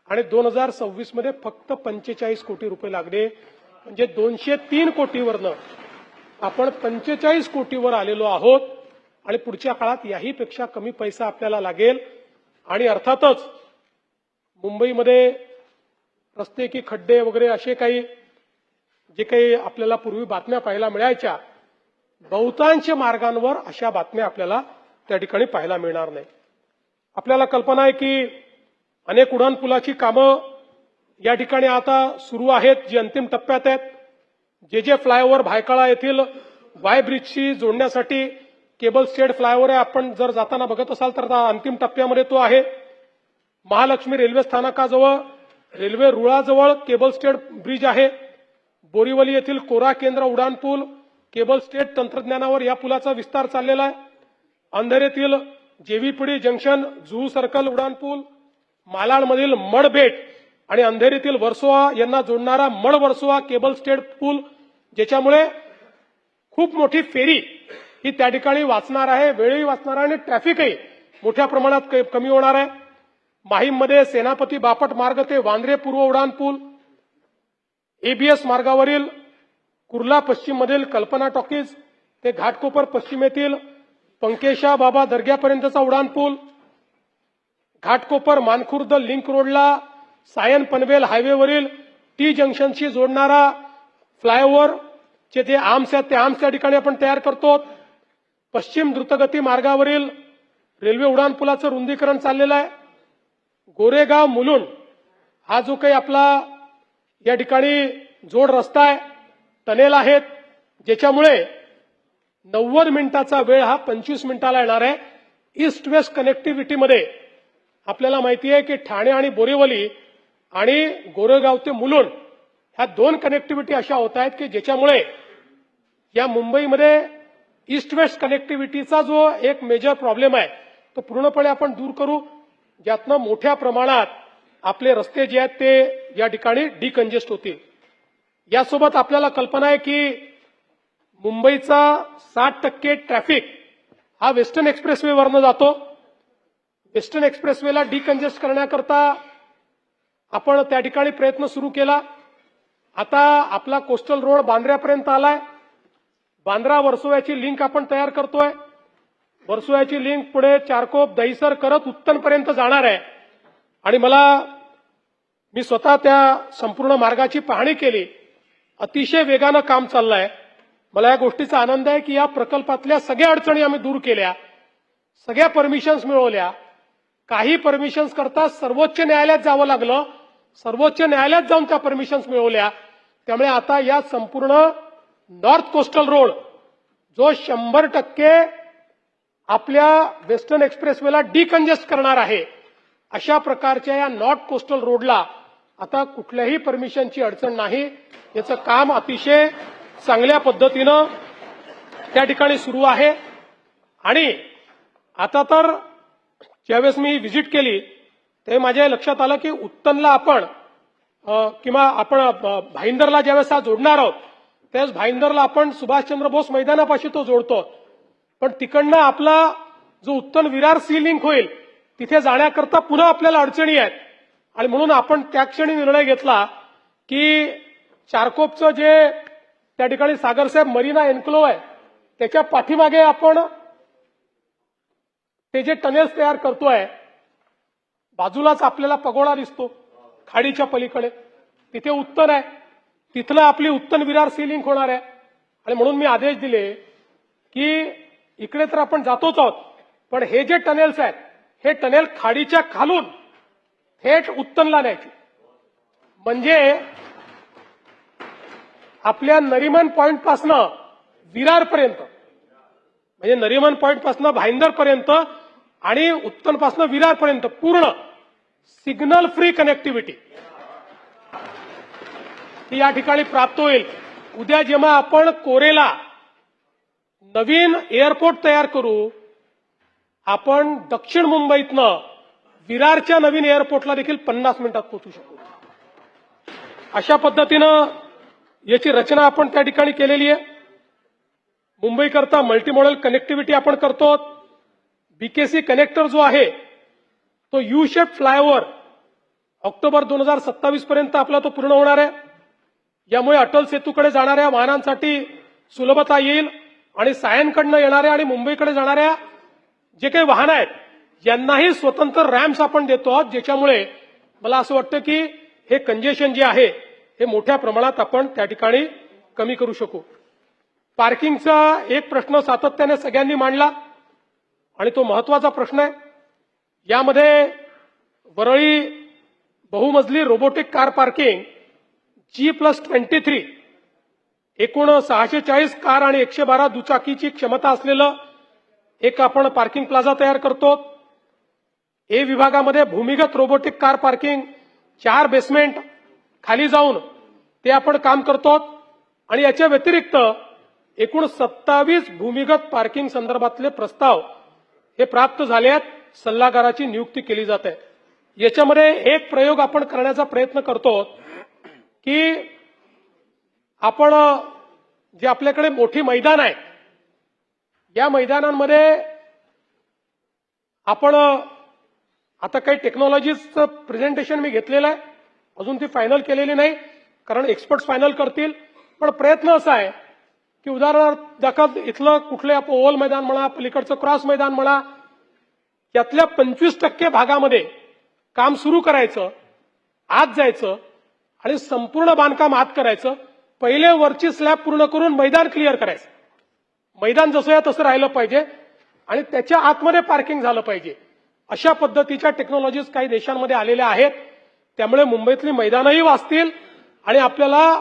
आणि 2026 मध्ये फक्त 45 कोटी रुपये लागले. म्हणजे 203 कोटीवरनं आपण 45 कोटीवर आलेलो आहोत आणि पुढच्या काळात याही पेक्षा कमी पैसा आपल्याला लागेल. आणि अर्थातच मुंबईमध्ये रस्ते की खड्डे वगैरे असे काही जे काही आपल्याला पूर्वी बातम्या पाहायला मिळायच्या, बहुतांश मार्गांवर अशा बातम्या आपल्याला त्या ठिकाणी पाहायला मिळणार नाही. आपल्याला कल्पना आहे की अनेक उड्डाणपुलाची कामं या ठिकाणी आता सुरू आहेत, जी अंतिम टप्प्यात आहेत. जे फ्लायओव्हर भायखळा येथील वाय ब्रिजशी जोडण्यासाठी केबल स्टेड फ्लायओव्हर आहे, आपण जर जाताना बघत असाल तर अंतिम टप्प्यामध्ये तो आहे. महालक्ष्मी रेल्वे स्थानकाजवळ रेल्वे रुळाजवळ केबल स्टेड ब्रिज आहे. बोरीवली येथील कोरा केंद्र उड्डाणपूल केबल स्टेड तंत्रज्ञानावर या पुलाचा विस्तार चाललेला आहे. अंधेरीतील जेव्हीपीडी जंक्शन जुहू सर्कल उड्डाणपूल, मालाडमधील मडबेट आणि अंधेरीतील वर्सोवा यांना जोडणारा मड वर्सोवा केबल स्टेड पूल, ज्याच्यामुळे खूप मोठी फेरी ही त्या ठिकाणी वाचणार आहे, वेळही वाचणार आहे आणि ट्रॅफिकही मोठ्या प्रमाणात कमी होणार आहे. माहीममध्ये सेनापती बापट मार्ग ते वांद्रे पूर्व उड्डाणपूल, एबीएस मार्गावरील कुर्ला पश्चिम मधील कल्पना टॉकीज ते घाटकोपर पश्चिमेतील पंकेशा बाबा दर्ग्यापर्यंतचा उड्डाणपूल, घाटकोपर मानखुर्द लिंक रोडला सायन पनवेल हायवेवरील टी जंक्शनशी जोडणारा फ्लायओव्हर, चे जे आर्म्स आहेत ते आर्म्स त्या ठिकाणी आपण तयार करतो. पश्चिम द्रुतगती मार्गावरील रेल्वे उड्डाणपुलाचं रुंदीकरण चाललेलं आहे. गोरेगाव मुलुंड हा जो काही आपला या ठिकाणी जोड रस्ता आहे, टनेल आहेत, ज्याच्यामुळे 90 मिनिटाचा वेळ हा 25 मिनिटाला येणार आहे. ईस्ट वेस्ट कनेक्टिव्हिटीमध्ये आपल्याला माहिती आहे की ठाणे आणि बोरिवली आणि गोरेगाव ते मुलुंड ह्या 2 कनेक्टिव्हिटी अशा होत आहेत की ज्याच्यामुळे या मुंबईमध्ये ईस्ट वेस्ट कनेक्टिव्हिटीचा जो एक मेजर प्रॉब्लेम आहे तो पूर्णपणे आपण दूर करू, ज्यातनं मोठ्या प्रमाणात आपले रस्ते जे आहेत ते या ठिकाणी डिकंजेस्ट होतील. यासोबत आपल्याला कल्पना आहे की मुंबईचा 60% ट्रॅफिक हा वेस्टर्न एक्सप्रेसवेवरनं जातो. वेस्टर्न एक्सप्रेसवेला डिकंजेस्ट करण्याकरता आपण त्या ठिकाणी प्रयत्न सुरू केला. आता आपला कोस्टल रोड बांद्र्यापर्यंत आलाय. बांद्रा वर्सोव्याची लिंक आपण तयार करतोय. वर्सोव्याची लिंक पुढे चारकोप दहिसर करत उत्तनपर्यंत जाणार आहे आणि मी स्वतः त्या संपूर्ण मार्गाची पाहणी केली. अतिशय वेगानं काम चाललंय. मला या गोष्टीचा आनंद आहे की या प्रकल्पातल्या सगळ्या अडचणी आम्ही दूर केल्या, सगळ्या परमिशन्स मिळवल्या. काही परमिशन्स करता सर्वोच्च न्यायालयात जावं लागलं, सर्वोच्च न्यायालयात जाऊन त्या परमिशन्स मिळवल्या. त्यामुळे आता या संपूर्ण नॉर्थ कोस्टल रोड जो 100% आपल्या वेस्टर्न एक्सप्रेसवेला डिकंजेस्ट करणार आहे, अशा प्रकारच्या या नॉर्थ कोस्टल रोडला आता कुठल्याही परमिशनची अडचण नाही. याचं काम अतिशय चांगल्या पद्धतीनं त्या ठिकाणी सुरू आहे. आणि आता तर ज्यावेळेस मी व्हिजिट केली ते माझ्या लक्षात आलं की उत्तनला आपण भाईंदरला ज्यावेळेस हा जोडणार आहोत त्यावेळेस भाईंदरला आपण सुभाषचंद्र बोस मैदानापाशी तो जोडतो, पण तिकडनं आपला जो उत्तन विरार सी लिंक होईल तिथे जाण्याकरता पुन्हा आपल्याला अडचणी आहेत. आणि म्हणून आपण त्या क्षणी निर्णय घेतला की चारकोपचं जे त्या ठिकाणी सागरसाहेब मरीना एन्क्लोव्ह आहे त्याच्या पाठीमागे आपण ते जे टनेल्स तयार करतोय, बाजूलाच आपल्याला पगोडा दिसतो खाडीच्या पलीकडे, तिथे उत्तन आहे, तिथलं आपली उत्तन विरार सी लिंक होणार आहे. आणि म्हणून मी आदेश दिले की इकडे तर आपण जातोच आहोत, पण हे जे टनेल्स आहेत हे टनेल खाडीच्या खालून थेट उत्तनला न्यायचे. म्हणजे आपल्या नरिमन पॉइंट पासनं विरारपर्यंत, म्हणजे नरिमन पॉइंट पासनं भाईंदर पर्यंत आणि उत्तन पासनं विरारपर्यंत पूर्ण सिग्नल फ्री कनेक्टिव्हिटी ही या ठिकाणी प्राप्त होईल. उद्या जेव्हा आपण कोरेला नवीन एअरपोर्ट तयार करू, आपण दक्षिण मुंबईतनं विरारच्या नवीन एअरपोर्टला देखील 50 मिनिटात पोहोचू शकतो. अशा पद्धतीनं याची रचना आपण त्या ठिकाणी केलेली आहे. मुंबईकरता मल्टीमॉडल कनेक्टिव्हिटी आपण करतो. बीकेसी कनेक्टर जो आहे तो यू शेप फ्लायओव्हर ऑक्टोबर 2027 पर्यंत आपला तो पूर्ण होणार आहे. यामुळे अटल सेतूकडे जाणाऱ्या वाहनांसाठी सुलभता येईल आणि सायनकडनं येणाऱ्या आणि मुंबईकडे जाणाऱ्या जे काही वाहनं आहेत यांनाही स्वतंत्र रॅम्प्स आपण देतो आहोत, ज्याच्यामुळे मला असं वाटतं की हे कंजेशन जे आहे हे मोठ्या प्रमाणात आपण त्या ठिकाणी कमी करू शकू. पार्किंगचा एक प्रश्न सातत्याने सगळ्यांनी मांडला आणि तो महत्वाचा प्रश्न आहे. यामध्ये वरळी बहुमजली रोबोटिक कार पार्किंग G+23 एकूण 640 कार आणि 112 दुचाकीची क्षमता असलेलं एक आपण पार्किंग प्लाझा तयार करतो. ए विभागामध्ये भूमिगत रोबोटिक कार पार्किंग 4 बेसमेंट खाली जाऊन ते आपण काम करतो आणि याच्या व्यतिरिक्त एकूण 27 भूमिगत पार्किंग संदर्भातले प्रस्ताव हे प्राप्त झाले आहेत. सल्लागाराची नियुक्ती केली जात आहे. याच्यामध्ये एक प्रयोग आपण करण्याचा प्रयत्न करतो की आपण जे आपल्याकडे मोठी मैदान आहे या मैदानांमध्ये आपण आता काही टेक्नॉलॉजीचं प्रेझेंटेशन मी घेतलेलं आहे, अजून ती फायनल केलेली नाही कारण एक्सपर्ट्स फायनल करतील. पण प्रयत्न असा आहे की उदाहरणार्थ दाखल इथलं कुठले ओव्हल मैदान म्हणा, पलीकडचं क्रॉस मैदान म्हणा, यातल्या 25% भागामध्ये काम सुरू करायचं, आत जायचं आणि संपूर्ण बांधकाम आत करायचं पहिले वरची स्लॅब पूर्ण करून मैदान क्लिअर करायचं. मैदान जसं आहे तसं राहिलं पाहिजे आणि त्याच्या आतमध्ये पार्किंग झालं पाहिजे. अशा पद्धतीच्या टेक्नॉलॉजीज काही देशांमध्ये आलेल्या आहेत. त्यामुळे मुंबईतली मैदानही वाचतील आणि आपल्याला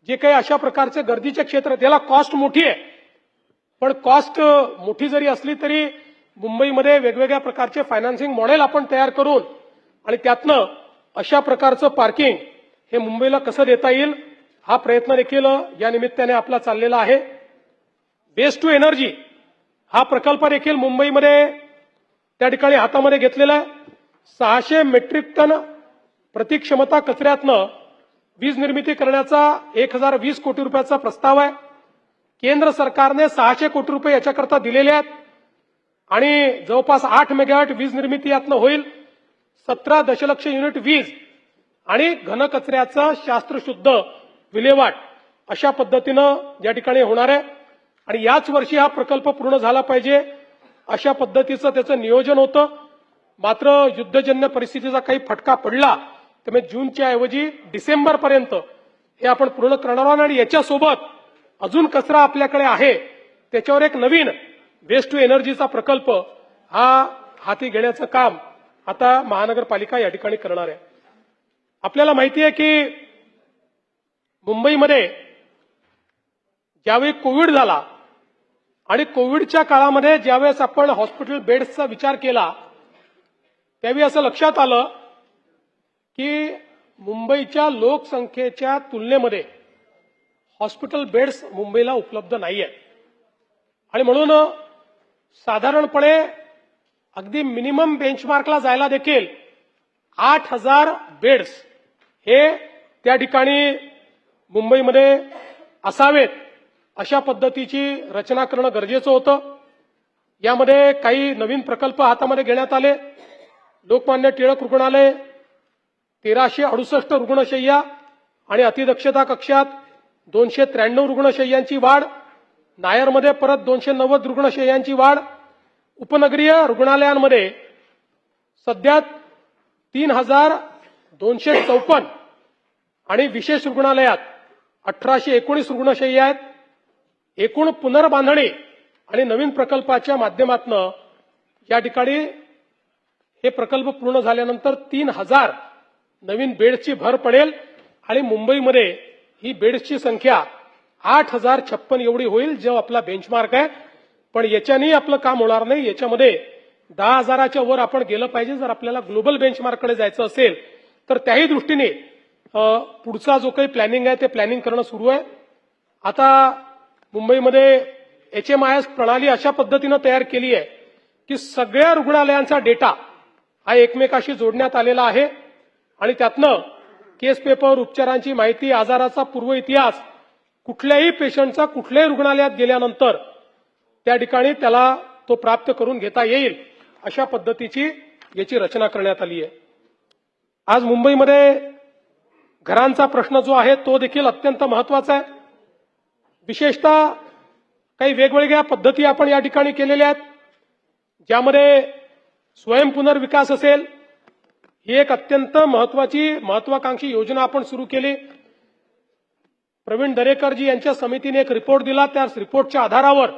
जे काही अशा प्रकारचे गर्दीचे क्षेत्र आहेत त्याला कॉस्ट मोठी आहे, पण कॉस्ट मोठी जरी असली तरी मुंबईमध्ये वेगवेगळ्या प्रकारचे फायनान्सिंग मॉडेल आपण तयार करून आणि त्यातनं अशा प्रकारचं पार्किंग हे मुंबईला कसं देता येईल हा प्रयत्न देखील या निमित्ताने आपला चाललेला आहे. वेस्ट टू एनर्जी हा प्रकल्प देखील मुंबईमध्ये त्या ठिकाणी हातामध्ये घेतलेला आहे. 600 मेट्रिक टन प्रतिक्षमता कचऱ्यातनं वीज निर्मिती करण्याचा 1020 कोटी रुपयाचा प्रस्ताव आहे. केंद्र सरकारने 600 कोटी रुपये याच्याकरता दिलेले आहेत आणि जवळपास 8 मेगावॅट वीज निर्मिती यातनं होईल. 17 दशलक्ष युनिट वीज आणि घनकचऱ्याचं शास्त्रशुद्ध विल्हेवाट अशा पद्धतीनं या ठिकाणी होणार आहे आणि याच वर्षी हा प्रकल्प पूर्ण झाला पाहिजे अशा पद्धतीचं त्याचं नियोजन होतं. मात्र युद्धजन्य परिस्थितीचा काही फटका पडला त्यामुळे जूनच्या ऐवजी डिसेंबरपर्यंत हे आपण पूर्ण करणार आहोत आणि याच्यासोबत अजून कचरा आपल्याकडे आहे त्याच्यावर एक नवीन वेस्ट टू एनर्जीचा प्रकल्प हा हाती घेण्याचं काम आता महानगरपालिका या ठिकाणी करणार आहे. आपल्याला माहिती आहे की मुंबईमध्ये ज्यावेळी कोविड झाला आणि कोविडच्या काळामध्ये ज्यावेळेस आपण हॉस्पिटल बेड्सचा विचार केला त्यावेळी असं लक्षात आलं की मुंबईच्या लोकसंख्येच्या तुलनेमध्ये हॉस्पिटल बेड्स मुंबईला उपलब्ध नाही आहेत आणि म्हणून साधारणपणे अगदी मिनिमम बेंचमार्कला जायला देखील 8,000 बेड्स हे त्या ठिकाणी मुंबईमध्ये असावेत अशा पद्धतीची रचना करणं गरजेचं होतं. यामध्ये काही नवीन प्रकल्प हातामध्ये घेण्यात आले. लोकमान्य टिळक रुग्णालय 1368 रुग्णशय्या आणि अतिदक्षता कक्षात 293 रुग्णशय्यांची वाढ. नायरमध्ये परत 290 रुग्णशय्यांची वाढ. उपनगरीय रुग्णालयांमध्ये सध्या 3,254 आणि विशेष रुग्णालयात 1,819 रुग्णशय्या आहेत. एकूण पुनर्बांधणी आणि नवीन प्रकल्पाच्या माध्यमातून या ठिकाणी हे प्रकल्प पूर्ण झाल्यानंतर 3,000 नवीन बेड्सची भर पडेल आणि मुंबईमध्ये ही बेड्सची संख्या 8,056 एवढी होईल जो आपला बेंचमार्क आहे. पण याच्यानेही आपलं काम होणार नाही. याच्यामध्ये 10,000च्या वर आपण गेलं पाहिजे जर आपल्याला ग्लोबल बेंचमार्ककडे जायचं असेल तर त्याही दृष्टीने पुढचा जो काही प्लॅनिंग आहे ते प्लॅनिंग करणं सुरू आहे. आता मुंबईमध्ये HMIS प्रणाली अशा पद्धतीनं तयार केली आहे की सगळ्या रुग्णालयांचा डेटा हा एकमेकाशी जोडण्यात आलेला आहे आणि त्यातनं केस पेपर, उपचारांची माहिती, आजाराचा पूर्व इतिहास, कुठल्याही पेशंटचा कुठल्याही रुग्णालयात गेल्यानंतर त्या ठिकाणी त्याला तो प्राप्त करून घेता येईल अशा पद्धतीची याची रचना करण्यात आली आहे. आज मुंबईमध्ये घरांचा प्रश्न जो आहे तो देखील अत्यंत महत्वाचा आहे. विशेषतः काही वेगवेगळ्या पद्धती आपण या ठिकाणी केलेल्या आहेत ज्यामध्ये स्वयंपुनर्विकास असेल. ही एक अत्यंत महत्वाकांक्षी योजना आपण सुरू केली. प्रवीण दरेकरजी यांच्या समितीने एक रिपोर्ट दिला. त्या रिपोर्टच्या आधारावर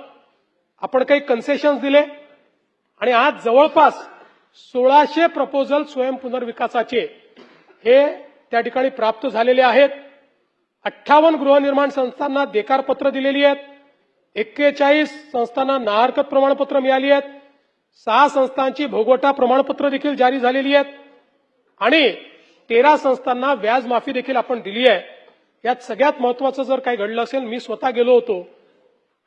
आपण काही कन्सेशन्स दिले आणि आज जवळपास 1600 प्रपोजल स्वयंपुनर्विकासाचे हे त्या ठिकाणी प्राप्त झालेले आहेत. 58 गृहनिर्माण संस्थांना देकार पत्र दिलेली आहेत. 41 संस्थांना नाहरकत प्रमाणपत्र मिळाली आहेत. 6 संस्थांची भोगवटा प्रमाणपत्र देखील जारी झालेली आहेत आणि 13 संस्थांना व्याज माफी देखील आपण दिली आहे. यात सगळ्यात महत्वाचं जर काही घडलं असेल, मी स्वतः गेलो होतो.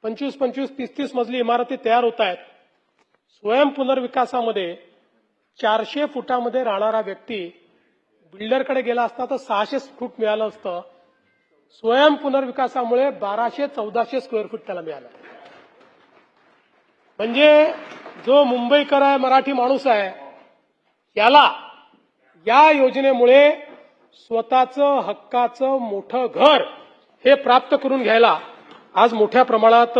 25-25, 30-30 मजली इमारती तयार होत आहेत. स्वयंपुनर्विकासामध्ये 400 फुटामध्ये राहणारा व्यक्ती बिल्डरकडे गेला असता तर 600 फूट मिळालं असतं. स्वयंपुनर्विकासामुळे 1200-1400 स्क्वेअर फूट त्याला मिळालं. म्हणजे जो मुंबईकर आहे, मराठी माणूस आहे, याला या योजनेमुळे स्वतःचं हक्काचं मोठं घर हे प्राप्त करून घ्यायला आज मोठ्या प्रमाणात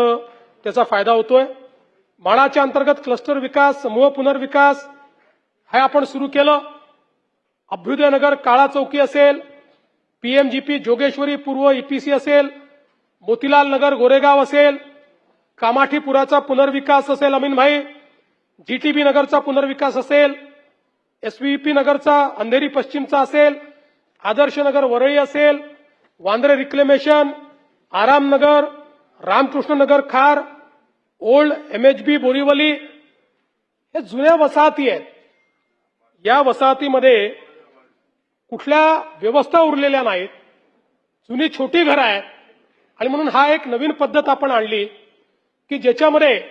त्याचा फायदा होतोय. माळाच्या अंतर्गत क्लस्टर विकास, समूह पुनर्विकास हे आपण सुरू केलं. अभ्युदयनगर काळा चौकी असेल, पीएमजीपी जोगेश्वरी पूर्व ईपीसी असेल, मोतीलाल नगर गोरेगाव असेल, कामाठीपुराचा पुनर्विकास असेल अमीन भाई, जीटीबी नगरचा पुनर्विकास असेल, एसव्हीपी नगरचा अंधेरी पश्चिमचा असेल, आदर्श नगर वरळी असेल, वांद्रे रिक्लेमेशन, आरामनगर, रामकृष्ण नगर खार, ओल्ड एमएचबी बोरीवली, हे जुन्या वसाहती आहेत. या वसाहतीमध्ये कुठल्या व्यवस्था उरलेल्या नाहीत, जुनी छोटी घरं आहेत. आणि म्हणून हा एक नवीन पद्धत आपण आणली की ज्याच्यामध्ये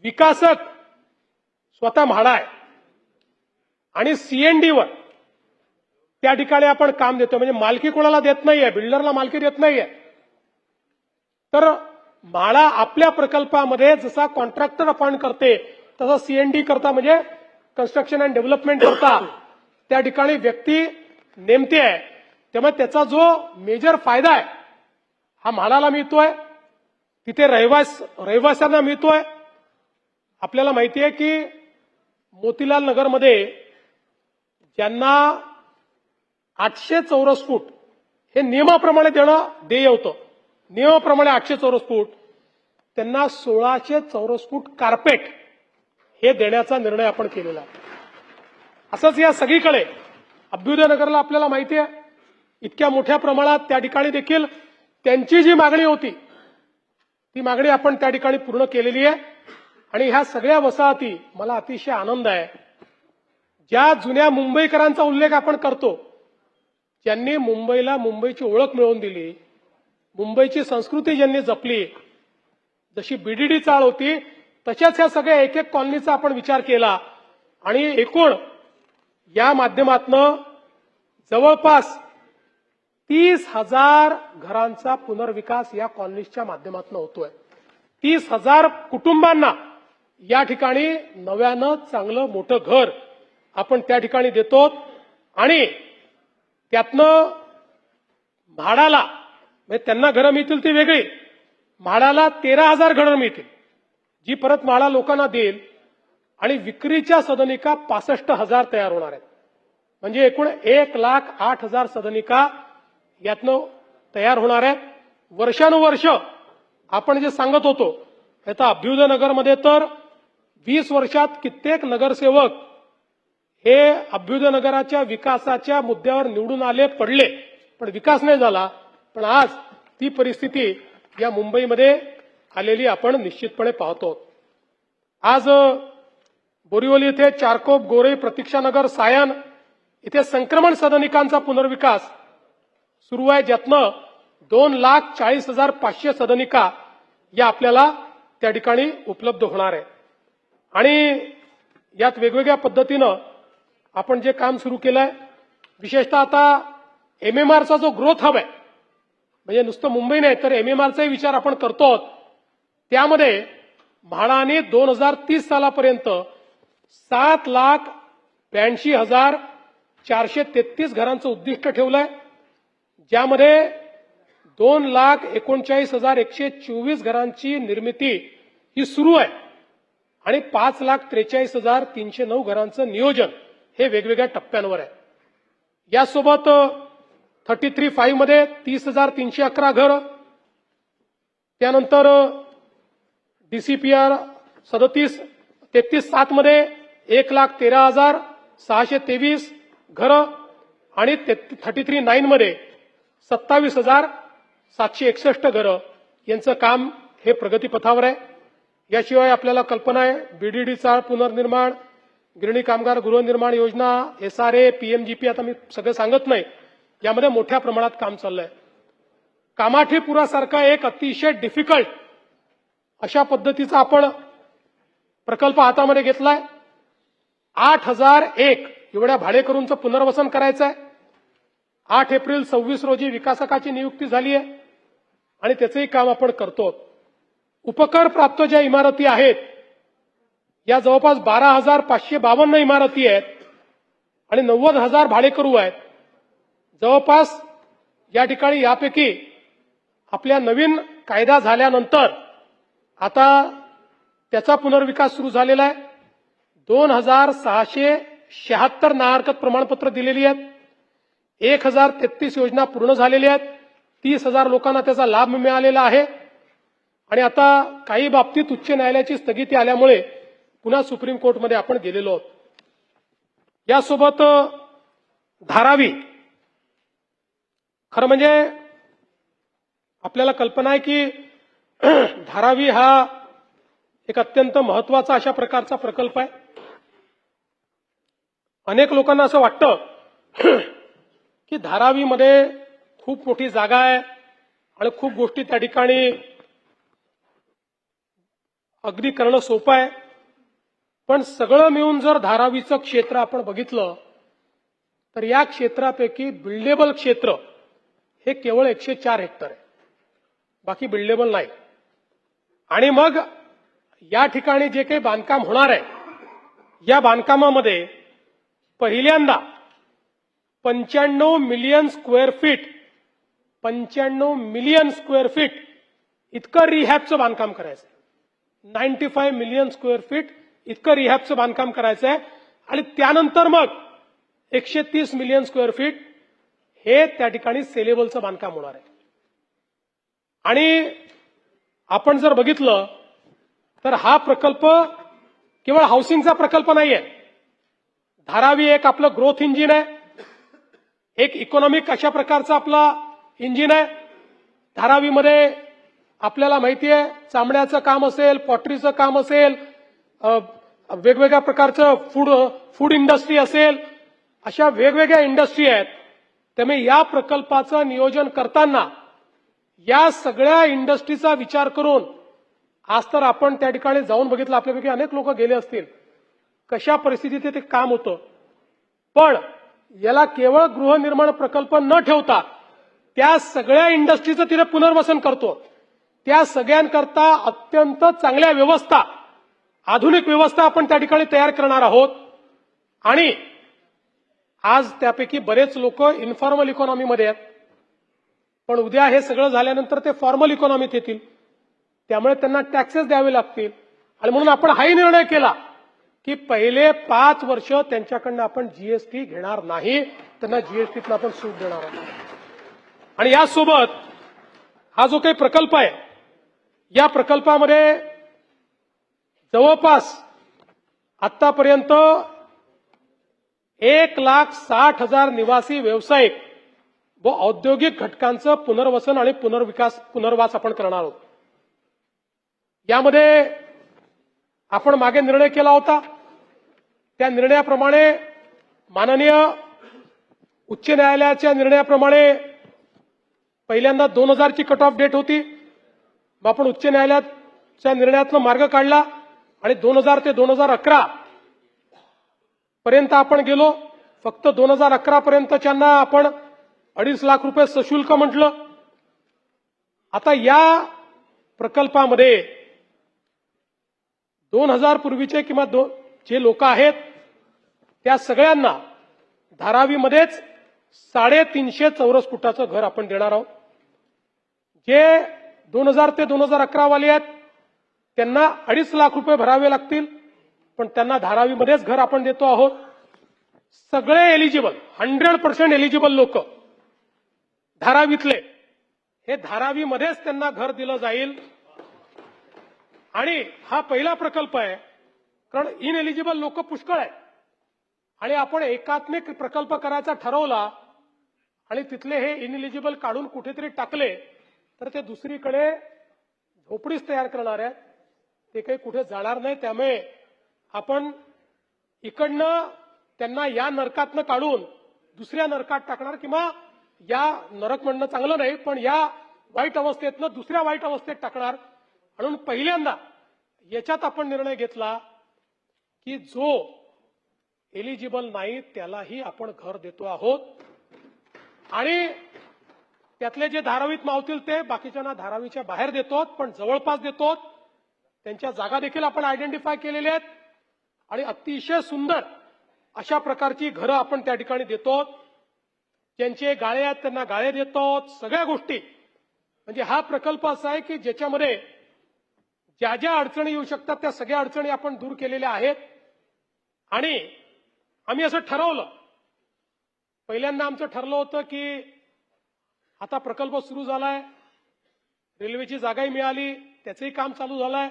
विकासक स्वतः म्हाडा आहे आणि सीएनडीवर त्या ठिकाणी आपण काम देतो. म्हणजे मालकी कोणाला देत नाहीये, बिल्डरला मालकी देत नाहीये. तर म्हाडा आपल्या प्रकल्पामध्ये जसा कॉन्ट्रॅक्टर अपॉइंट करते तसा सीएनडी करता, म्हणजे कन्स्ट्रक्शन अँड डेव्हलपमेंट करता त्या ठिकाणी व्यक्ती नेमते आहे. त्यामुळे त्याचा जो मेजर फायदा आहे हा म्हाडाला मिळतोय, तिथे रहिवाशांना मिळतोय. आपल्याला माहिती आहे की मोतीलाल नगरमध्ये ज्यांना 800 चौरस फूट हे नियमाप्रमाणे देणं देय होतं, नियमाप्रमाणे 800 चौरस फूट, त्यांना 1600 चौरस फूट कार्पेट हे देण्याचा निर्णय आपण केलेला आहे. असंच या सगळीकडे अभ्युदय नगरला आपल्याला माहिती आहे इतक्या मोठ्या प्रमाणात त्या ठिकाणी देखील त्यांची जी मागणी होती ती मागणी आपण त्या ठिकाणी पूर्ण केलेली आहे. आणि ह्या सगळ्या वसाहती, मला अतिशय आनंद आहे, ज्या जुन्या मुंबईकरांचा उल्लेख आपण करतो, ज्यांनी मुंबईला मुंबईची ओळख मिळवून दिली, मुंबईची संस्कृती ज्यांनी जपली, जशी बीडीडी चाळ होती तशाच ह्या सगळ्या एक एक कॉलनीचा आपण विचार केला आणि एकूण या माध्यमातनं जवळपास 30,000 घरांचा पुनर्विकास या कॉलनीच्या माध्यमातून होतोय. 30,000 कुटुंबांना या ठिकाणी नव्यानं चांगलं मोठं घर आपण त्या ठिकाणी देतो. आणि त्यातनं म्हाडाला, म्हणजे त्यांना घरं मिळतील ती वेगळी, म्हाडाला 13,000 घरं मिळतील जी परत म्हाडा लोकांना देईल. आणि विक्रीच्या सदनिका 65,000 तयार होणार आहेत. म्हणजे एकूण 1,08,000 सदनिका यातनं तयार होणार आहेत. वर्षानुवर्ष आपण जे सांगत होतो, आता अभ्युदय नगरमध्ये तर 20 वर्षात कित्येक नगरसेवक हे अभ्युदय नगराच्या विकासाच्या मुद्द्यावर निवडून आले, पडले, पण विकास नाही झाला. पण आज ती परिस्थिती या मुंबईमध्ये आलेली आपण निश्चितपणे पाहतो. आज बोरीवली इथे चारकोप, गोरे, प्रतीक्षानगर, सायन इथे संक्रमण सदनिकांचा पुनर्विकास सुरू आहे, ज्यातनं 2,40,500 सदनिका या आपल्याला त्या ठिकाणी उपलब्ध होणार आहे. आणि यात वेगवेगळ्या पद्धतीनं आपण जे काम सुरू केलंय, विशेषतः आता एमएमआरचा जो ग्रोथ हब आहे, म्हणजे नुसतं मुंबई नाही तर एमएमआरचाही विचार आपण करतो. त्यामध्ये म्हाडाने 2030 सालापर्यंत 7,82,433 घरांचं उद्दिष्ट ठेवलंय, ज्यामध्ये 2,39,124 घरांची निर्मिती ही सुरू आहे आणि 5,43,309 घरांचं नियोजन हे वेगवेगळ्या टप्प्यांवर आहे. यासोबत 33/5 मध्ये 30,311 घरं, त्यानंतर डीसीपीआर 33/7 मध्ये 1,13,623 घरं आणि 33/9 मध्ये 27,761 घरं यांचं काम हे प्रगतीपथावर आहे. याशिवाय आपल्याला कल्पना आहे बीडीडी चाळ पुनर्निर्माण, गिरणी कामगार गृहनिर्माण योजना, एसआरए, पीएमजीपी, आता मी सगळं सांगत नाही, यामध्ये मोठ्या प्रमाणात काम चाललंय. कामाठीपुरासारखा एक अतिशय डिफिकल्ट अशा पद्धतीचा आपण प्रकल्प हातामध्ये घेतलाय. 8,001 एवढ्या भाडेकरूंचं पुनर्वसन करायचं आहे. 8 एप्रिल 26 रोजी विकासकाची नियुक्ती झाली आहे आणि त्याचंही काम आपण करतो. उपकर प्राप्त ज्या इमारती आहेत या जवळपास 12,552 इमारती आहेत आणि 90,000 भाडेकरू आहेत. जवळपास या ठिकाणी यापैकी आपल्या नवीन कायदा झाल्यानंतर आता त्याचा पुनर्विकास सुरू झालेला आहे. 2,676 ना हरकत प्रमाणपत्र दिलेली आहेत. 1033 योजना पूर्ण झालेल्या आहेत. 30,000 लोकांना त्याचा लाभ मिळालेला आहे. आणि आता काही बाबतीत उच्च न्यायालयाची स्थगिती आल्यामुळे पुन्हा सुप्रीम कोर्टमध्ये आपण गेलेलो आहोत. यासोबत धारावी, खरं म्हणजे आपल्याला कल्पना आहे की धारावी हा एक अत्यंत महत्वाचा अशा प्रकारचा प्रकल्प आहे. अनेक लोकांना असं वाटतं की धारावीमध्ये खूप मोठी जागा आहे आणि खूप गोष्टी त्या ठिकाणी अगदी करणं सोपं आहे. पण सगळं मिळून जर धारावीचं क्षेत्र आपण बघितलं तर या क्षेत्रापैकी बिल्डेबल क्षेत्र हे केवळ 104 हेक्टर आहे, बाकी बिल्डेबल नाही. आणि मग या ठिकाणी जे काही बांधकाम होणार आहे या बांधकामामध्ये पहिल्यांदा 95 million square feet 95 million square feet इतकं रिहॅबचं बांधकाम करायचं आहे. 95 मिलियन स्क्वेअर फीट इतकं रिहॅबचं बांधकाम करायचं आहे. आणि त्यानंतर मग 130 मिलियन स्क्वेअर फीट हे त्या ठिकाणी सेलेबलचं बांधकाम होणार आहे. आणि आपण जर बघितलं तर हा प्रकल्प केवळ हाऊसिंगचा प्रकल्प नाहीये. धारावी एक आपलं ग्रोथ इंजिन आहे, एक इकॉनॉमिक अशा प्रकारचा आपला इंजिन आहे. धारावीमध्ये आपल्याला माहिती आहे चामड्याचं काम असेल, पॉटरीचं काम असेल, वेगवेगळ्या प्रकारचं फूड इंडस्ट्री असेल, अशा वेगवेगळ्या इंडस्ट्री आहेत. त्यामुळे या प्रकल्पाचं नियोजन करताना या सगळ्या इंडस्ट्रीचा विचार करून आज तर आपण त्या ठिकाणी जाऊन बघितलं, आपल्यापैकी अनेक लोक गेले असतील, कशा परिस्थितीत ते काम होतं. पण याला केवळ गृहनिर्माण प्रकल्प न ठेवता त्या सगळ्या इंडस्ट्रीचं तिथे पुनर्वसन करतो. त्या सगळ्यांकरता अत्यंत चांगल्या व्यवस्था, आधुनिक व्यवस्था आपण त्या ठिकाणी तयार करणार आहोत. आणि आज त्यापैकी बरेच लोक इन्फॉर्मल इकॉनॉमीमध्ये आहेत, पण उद्या हे सगळं झाल्यानंतर ते फॉर्मल इकॉनॉमीत येतील, त्यामुळे त्यांना टॅक्सेस द्यावे लागतील. आणि म्हणून आपण हाही निर्णय केला की पहिले 5 वर्ष त्यांच्याकडनं आपण जीएसटी घेणार नाही, त्यांना जीएसटीतनं आपण सूट देणार आहोत. आणि यासोबत हा जो काही प्रकल्प आहे या प्रकल्पामध्ये जवळपास आतापर्यंत 1,60,000 निवासी, व्यावसायिक व औद्योगिक घटकांचं पुनर्वसन आणि पुनर्वास आपण करणार आहोत. यामध्ये आपण मागे निर्णय केला होता, त्या निर्णयाप्रमाणे माननीय उच्च न्यायालयाच्या निर्णयाप्रमाणे पहिल्यांदा 2000 ची कट ऑफ डेट होती. मग आपण उच्च न्यायालयाच्या निर्णयातनं मार्ग काढला आणि 2000 ते 2011 पर्यंत आपण गेलो. फक्त 2011 पर्यंतच्यांना आपण 2.5 लाख रुपये सशुल्क म्हटलं. आता या प्रकल्पामध्ये 2000 पूर्वीचे किंवा जे लोक आहेत त्या सगळ्यांना धारावीमध्येच 350 चौरस फुटाचं घर आपण देणार आहोत. जे 2000 ते 2011 वाले आहेत त्यांना 2.5 लाख रुपये भरावे लागतील, पण त्यांना धारावीमध्येच घर आपण देतो आहोत. सगळे एलिजिबल, 100% एलिजिबल लोक धारावीतले हे धारावीमध्येच त्यांना घर दिलं जाईल. आणि हा पहिला प्रकल्प आहे, कारण इनएलिजिबल लोक पुष्कळ आहेत. आणि आपण एकात्मिक प्रकल्प करायचा ठरवला आणि तिथले हे इनएलिजिबल काढून कुठेतरी टाकले तर ते दुसरीकडे झोपडीच तयार करणार आहेत, ते काही कुठे जाणार नाही. त्यामुळे आपण इकडनं त्यांना या नरकातनं काढून दुसऱ्या नरकात टाकणार, किंवा या नरक म्हणणं चांगलं नाही, पण या वाईट अवस्थेतनं दुसऱ्या वाईट अवस्थेत टाकणार. म्हणून पहिल्यांदा याच्यात आपण निर्णय घेतला की जो एलिजिबल नाही त्यालाही आपण घर देतो आहोत. आणि त्यातले जे धारावीत मावतील ते बाकीच्यांना धारावीच्या बाहेर देतो, पण जवळपास देतो. त्यांच्या जागा देखील आपण आयडेंटिफाय केलेल्या आहेत आणि अतिशय सुंदर अशा प्रकारची घरं आपण त्या ठिकाणी देतो. ज्यांचे गाळे आहेत त्यांना गाळे देतो. सगळ्या गोष्टी म्हणजे हा प्रकल्प असा आहे की ज्याच्यामध्ये ज्या ज्या अडचणी येऊ शकतात त्या सगळ्या अडचणी आपण दूर केलेल्या आहेत. आणि आम्ही असं ठरवलं पहिल्यांदा आमचं ठरलं होतं की आता प्रकल्प सुरू झालाय, रेल्वेची जागाही मिळाली, त्याचंही काम चालू झालंय,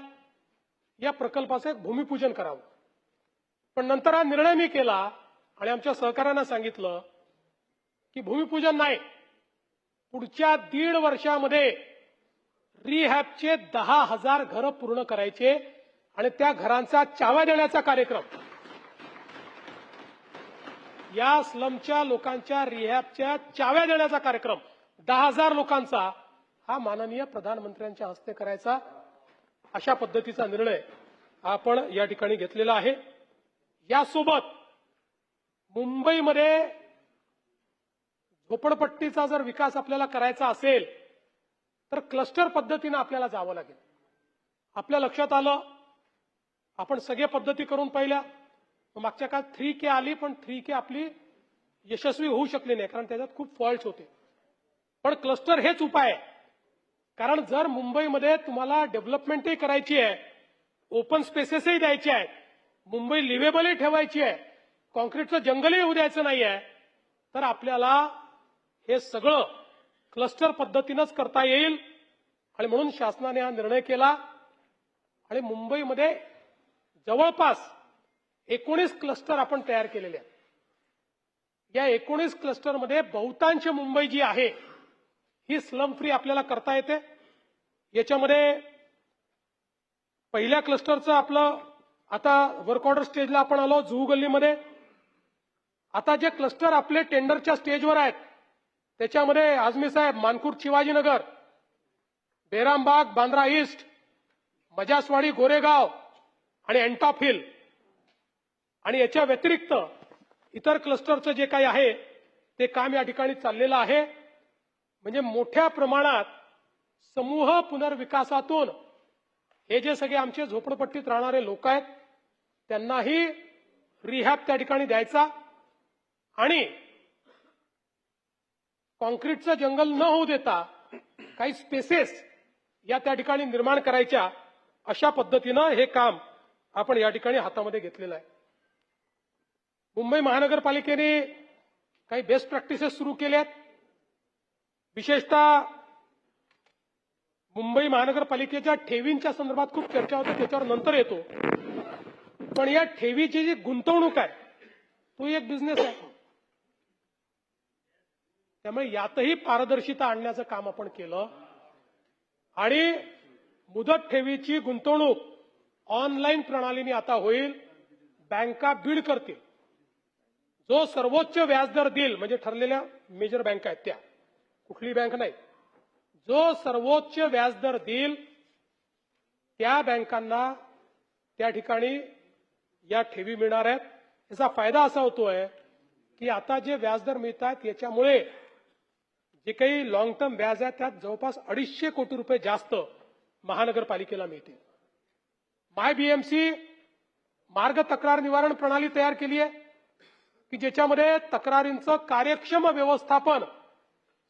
या प्रकल्पाचं एक भूमिपूजन करावं. पण नंतर हा निर्णय मी केला आणि आमच्या सहकाऱ्यांना सांगितलं की भूमिपूजन नाही, पुढच्या 1.5 वर्षामध्ये रिहॅबचे 10,000 घरं पूर्ण करायचे आणि त्या घरांचा चाव्या देण्याचा कार्यक्रम, या स्लमच्या लोकांच्या रिहॅबच्या चाव्या देण्याचा कार्यक्रम 10,000 लोकांचा हा माननीय प्रधानमंत्र्यांच्या हस्ते करायचा, अशा पद्धतीचा निर्णय आपण या ठिकाणी घेतलेला आहे. यासोबत मुंबईमध्ये झोपडपट्टीचा जर विकास आपल्याला करायचा असेल तर क्लस्टर पद्धतीने आपल्याला जावं लागेल. आपल्या लक्षात आलं, आपण सगळे पद्धती करून पाहिल्या, मागच्या काळात 3K आली, पण 3K आपली यशस्वी होऊ शकली नाही, कारण त्याच्यात खूप फॉल्ट्स होते. पण क्लस्टर हेच उपाय आहे. कारण जर मुंबईमध्ये तुम्हाला डेव्हलपमेंटही करायची आहे, ओपन स्पेसेसही द्यायचे आहेत, मुंबई लिव्हेबलही ठेवायची आहे, कॉन्क्रीटचं जंगलही होऊ द्यायचं नाही आहे, तर आपल्याला हे सगळं क्लस्टर पद्धतीनंच करता येईल. आणि म्हणून शासनाने हा निर्णय केला आणि मुंबईमध्ये जवळपास 19 क्लस्टर आपण तयार केलेले आहेत. या 19 क्लस्टरमध्ये बहुतांश मुंबई जी आहे ही स्लम फ्री आपल्याला करता येते. याच्यामध्ये पहिल्या क्लस्टरचं आपलं आता वर्क ऑर्डर स्टेजला आपण आलो, जुहू गल्लीमध्ये. आता जे क्लस्टर आपले टेंडरच्या स्टेजवर आहेत त्याच्यामध्ये आझमी साहेब, मानखुर्द शिवाजीनगर, बेरामबाग बांद्रा ईस्ट, मजासवाडी गोरेगाव आणि एंटॉप हिल, आणि याच्या व्यतिरिक्त इतर क्लस्टरचं जे काही आहे ते काम या ठिकाणी चाललेलं आहे. म्हणजे मोठ्या प्रमाणात समूह पुनर्विकासातून हे जे सगळे आमचे झोपडपट्टीत राहणारे लोक आहेत त्यांनाही रिहॅब त्या ठिकाणी द्यायचा आणि कॉन्क्रीटचं जंगल न होऊ देता काही स्पेसेस या त्या ठिकाणी निर्माण करायच्या, अशा पद्धतीनं हे काम आपण या ठिकाणी हातामध्ये घेतलेलं आहे. मुंबई महानगरपालिकेने काही बेस्ट प्रॅक्टिसेस सुरू केल्यात. विशेषतः मुंबई महानगरपालिकेच्या ठेवींच्या संदर्भात खूप चर्चा होते, त्याच्यावर नंतर येतो. पण या ठेवीची जी गुंतवणूक आहे तो एक बिझनेस आहे, त्यामुळे यातही पारदर्शिता आणण्याचं काम आपण केलं आणि मुदत ठेवीची गुंतवणूक ऑनलाईन प्रणालीने आता होईल. बँका बीड करतील, जो सर्वोच्च व्याजदर देईल, म्हणजे ठरलेल्या मेजर बँका आहेत त्या, कुठली बँक नाही, जो सर्वोच्च व्याजदर देईल त्या बँकांना त्या ठिकाणी या ठेवी मिळणार आहेत. याचा फायदा असा होतोय की आता जे व्याजदर मिळत आहेत याच्यामुळे जे काही लॉंग टर्म व्याज आहे त्यात जवळपास 250 कोटी रुपये जास्त महानगरपालिकेला मिळतील. माय बीएमसी मार्ग तक्रार निवारण प्रणाली तयार केली आहे की ज्याच्यामध्ये तक्रारींचं कार्यक्षम व्यवस्थापन,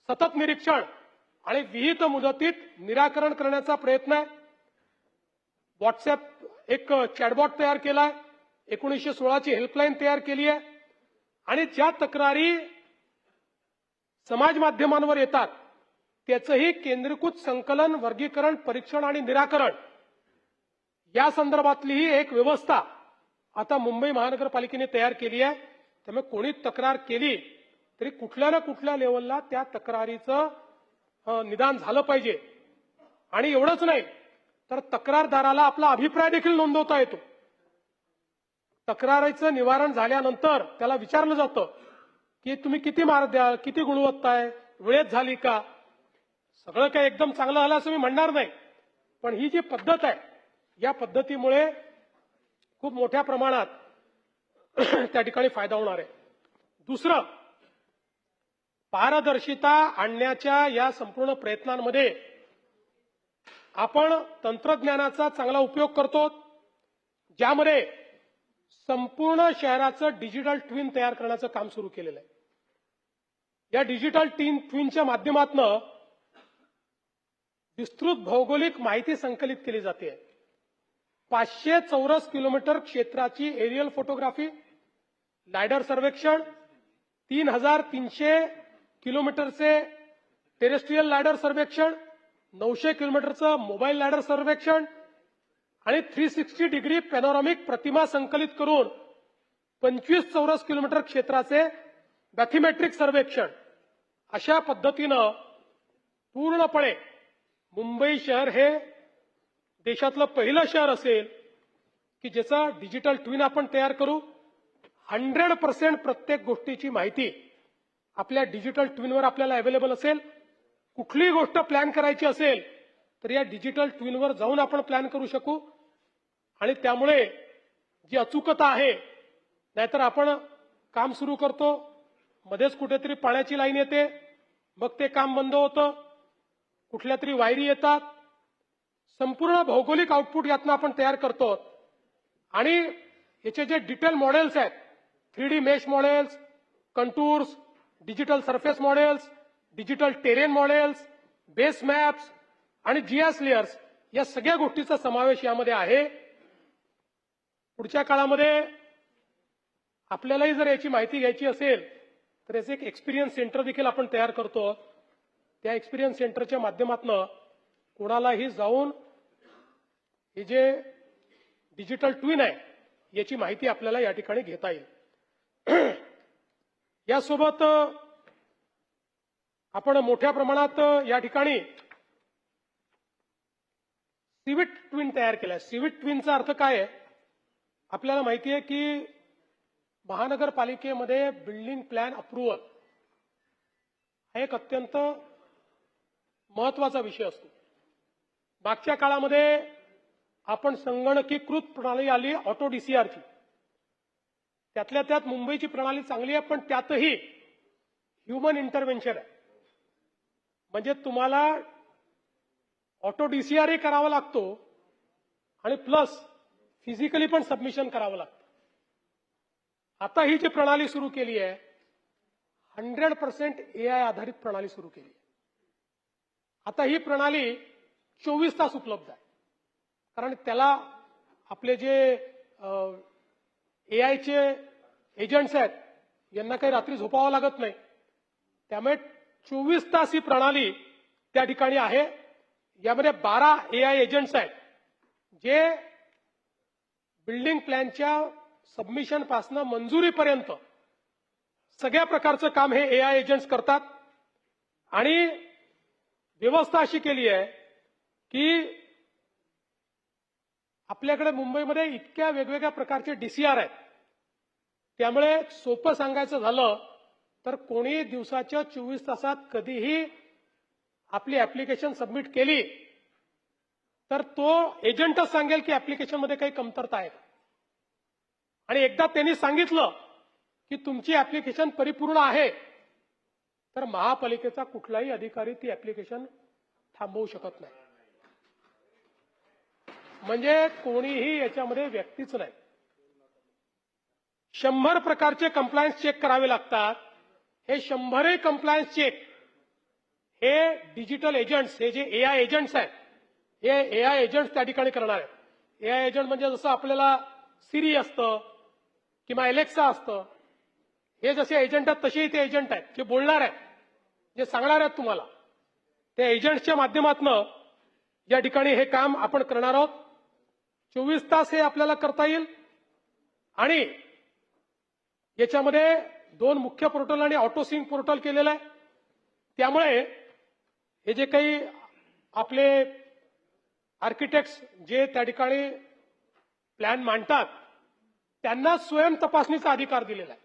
सतत निरीक्षण आणि विहित मुदतीत निराकरण करण्याचा प्रयत्न आहे. व्हॉट्सअप एक चॅटबॉट तयार केलाय, 1916ची हेल्पलाईन तयार केली आहे आणि ज्या तक्रारी समाज माध्यमांवर येतात त्याचंही केंद्रीकृत संकलन, वर्गीकरण, परीक्षण आणि निराकरण या संदर्भातली ही एक व्यवस्था आता मुंबई महानगरपालिकेने तयार केली आहे. त्यामुळे कोणी तक्रार केली तरी कुठल्या ना कुठल्या लेवलला त्या तक्रारीचं निदान झालं पाहिजे. आणि एवढंच नाही तर तक्रारदाराला आपला अभिप्राय देखील नोंदवता येतो. तक्रारीचं निवारण झाल्यानंतर त्याला विचारलं जातं की तुम्ही किती मार्क द्याल, किती गुणवत्ता आहे, वेळेत झाली का. सगळं काही एकदम चांगलं झालं असं मी म्हणणार नाही, पण ही जी पद्धत आहे या पद्धतीमुळे खूप मोठ्या प्रमाणात त्या ठिकाणी फायदा होणार आहे. दुसरं, पारदर्शिता आणण्याच्या या संपूर्ण प्रयत्नांमध्ये आपण तंत्रज्ञानाचा चांगला उपयोग करतो, ज्यामध्ये संपूर्ण शहराचं डिजिटल ट्विन तयार करण्याचं काम सुरू केलेलं आहे. या डिजिटल ट्विनच्या माध्यमातून विस्तृत भौगोलिक माहिती संकलित केली जाते. 500 चौरस किलोमीटर क्षेत्राची एरियल फोटोग्राफी, लायडर सर्वेक्षण, 3,300 किलोमीटरचे टेरेस्ट्रियल लॅडर सर्वेक्षण, 900 किलोमीटरचं मोबाईल लॅडर सर्वेक्षण आणि 360 डिग्री पॅनोरामिक प्रतिमा संकलित करून 25 चौरस किलोमीटर क्षेत्राचे बॅथिमेट्रिक सर्वेक्षण, अशा पद्धतीनं पूर्णपणे मुंबई शहर हे देशातलं पहिलं शहर असेल की ज्याचा डिजिटल ट्विन आपण तयार करू. 100% प्रत्येक गोष्टीची माहिती आपल्या डिजिटल ट्विनवर आपल्याला अवेलेबल असेल. कुठलीही गोष्ट प्लॅन करायची असेल तर या डिजिटल ट्विनवर जाऊन आपण प्लॅन करू शकू आणि त्यामुळे जी अचूकता आहे, नाहीतर आपण काम सुरू करतो, मध्येच कुठेतरी पाण्याची लाईन येते, मग ते काम बंद होतं, कुठल्या तरी वायरी येतात, संपूर्ण भौगोलिक आउटपुट यातनं आपण तयार करतो आणि याचे जे डिटेल मॉडेल्स आहेत, 3D mesh models, contours, digital surface models, digital terrain models, base maps आणि जीएस लेयर्स, या सगळ्या गोष्टीचा समावेश यामध्ये आहे. पुढच्या काळामध्ये आपल्यालाही जर याची माहिती घ्यायची असेल तर याचे एक एक्सपिरियन्स सेंटर देखील आपण तयार करतो. त्या एक्सपिरियन्स सेंटरच्या माध्यमातून कोणालाही जाऊन हे जे डिजिटल ट्विन आहे याची माहिती आपल्याला या ठिकाणी घेता येईल. यासोबत आपण मोठ्या प्रमाणात या ठिकाणी सिविट ट्विन तयार केलाय. सिविट ट्विनचा अर्थ काय आहे? आपल्याला माहिती आहे की महानगरपालिकेमध्ये बिल्डिंग प्लॅन अप्रुव्हल हा एक अत्यंत महत्वाचा विषय असतो. मागच्या काळामध्ये आपण संगणकीकृत प्रणाली आली ऑटो डीसीआरची, त्यातल्या त्यात मुंबईची प्रणाली चांगली आहे, पण त्यातही ह्युमन इंटरव्हेन्शन आहे. म्हणजे तुम्हाला ऑटो डीसीआरही करावा लागतो आणि प्लस फिजिकली पण सबमिशन करावं लागतं. आता ही जी प्रणाली सुरू केली आहे 100% AI आधारित प्रणाली सुरू केली आहे. आता ही प्रणाली 24 तास उपलब्ध आहे, कारण त्याला आपले जे AIचे एजंट्स आहेत यांना काही रात्री झोपावं लागत नाही. त्यामुळे 24 तास ही प्रणाली त्या ठिकाणी आहे. यामध्ये 12 AI एजंट्स आहेत जे बिल्डिंग प्लॅनच्या सबमिशन पासनं मंजुरीपर्यंत सगळ्या प्रकारचं काम हे AI एजंट्स करतात. आणि व्यवस्था अशी केली आहे की आपल्याकडे मुंबईमध्ये इतक्या वेगवेगळ्या प्रकारचे DCR आहेत, त्यामुळे सोपं सांगायचं झालं तर कोणी दिवसाच्या 24 तासात कधीही आपली ऍप्लिकेशन सबमिट केली तर तो एजंटच सांगेल की ऍप्लिकेशनमध्ये काही कमतरता आहे. आणि एकदा त्यांनी सांगितलं की तुमची ऍप्लिकेशन परिपूर्ण आहे तर महापालिकेचा कुठलाही अधिकारी ती ऍप्लिकेशन थांबवू शकत नाही. म्हणजे कोणीही याच्यामध्ये व्यक्तीच नाही. 100 प्रकारचे कंप्लायन्स चेक करावे लागतात. हे 100 कंप्लायन्स चेक हे डिजिटल एजंट्स, हे जे AI एजंट्स आहेत, हे AI एजंट्स त्या ठिकाणी करणार आहेत. AI एजंट म्हणजे जसं आपल्याला सिरी असतं किंवा एलेक्सा असतं, हे जसे एजंट आहेत तसेही ते एजंट आहेत जे बोलणार आहेत, जे सांगणार आहेत तुम्हाला. त्या एजंट्सच्या माध्यमातून या ठिकाणी हे काम आपण करणार आहोत. 24 तास हे आपल्याला करता येईल. आणि याच्यामध्ये 2 मुख्य पोर्टल आणि ऑटो सिंक पोर्टल केलेलं आहे. त्यामुळे हे जे काही आपले आर्किटेक्ट्स जे त्या ठिकाणी प्लॅन मांडतात त्यांना स्वयं तपासणीचा अधिकार दिलेला आहे.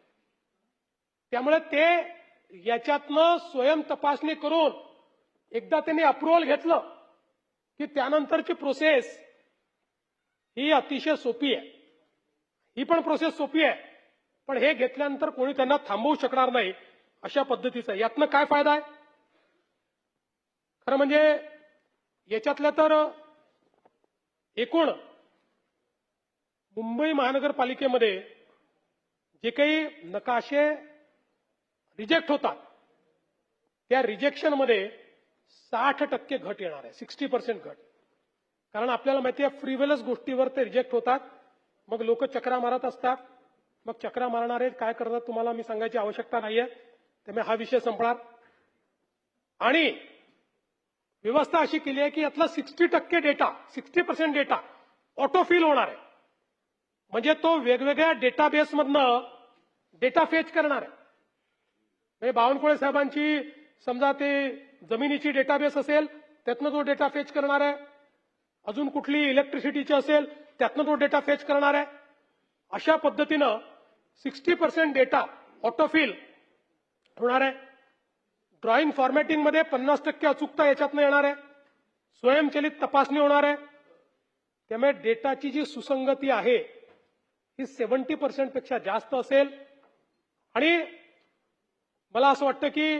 त्यामुळे ते याच्यातनं स्वयं तपासणी करून एकदा त्यांनी अप्रुव्हल घेतलं की त्यानंतरची प्रोसेस ही अतिशय सोपी आहे. ही पण प्रोसेस सोपी आहे, पण हे घेतल्यानंतर कोणी त्यांना थांबवू शकणार नाही अशा पद्धतीचं. यातनं काय फायदा आहे? खरं म्हणजे याच्यातल्या तर एकूण मुंबई महानगरपालिकेमध्ये जे काही नकाशे रिजेक्ट होतात त्या रिजेक्शनमध्ये 60% घट येणार आहे. 60% घट. कारण आपल्याला माहिती आहे फ्रीवेलच गोष्टीवर ते रिजेक्ट होतात, मग लोक चक्रा मारत असतात, मग चक्रा मारणार आहेत, काय करतात तुम्हाला मी सांगायची आवश्यकता नाहीये. त्यामुळे हा विषय संपणार. आणि व्यवस्था अशी केली आहे की यातला 60% डेटा 60% डेटा ऑटोफिल होणार आहे. म्हणजे तो वेगवेगळ्या डेटाबेसमधनं डेटा फेच करणार आहे. म्हणजे बावनकुळे साहेबांची समजा ते जमिनीची डेटाबेस असेल त्यातनं तो डेटा फेच करणार आहे. अजून कुठली इलेक्ट्रिसिटीची असेल त्यातनं तो डेटा फेच करणार आहे. अशा पद्धतीनं 60% डेटा ऑटोफिल होणार आहे. ड्रॉइंग फॉर्मॅटिंगमध्ये 50% अचूकता याच्यातनं येणार आहे. स्वयंचलित तपासणी होणार आहे. त्यामुळे डेटाची जी सुसंगती आहे ही 70% पेक्षा जास्त असेल. आणि मला असं वाटतं की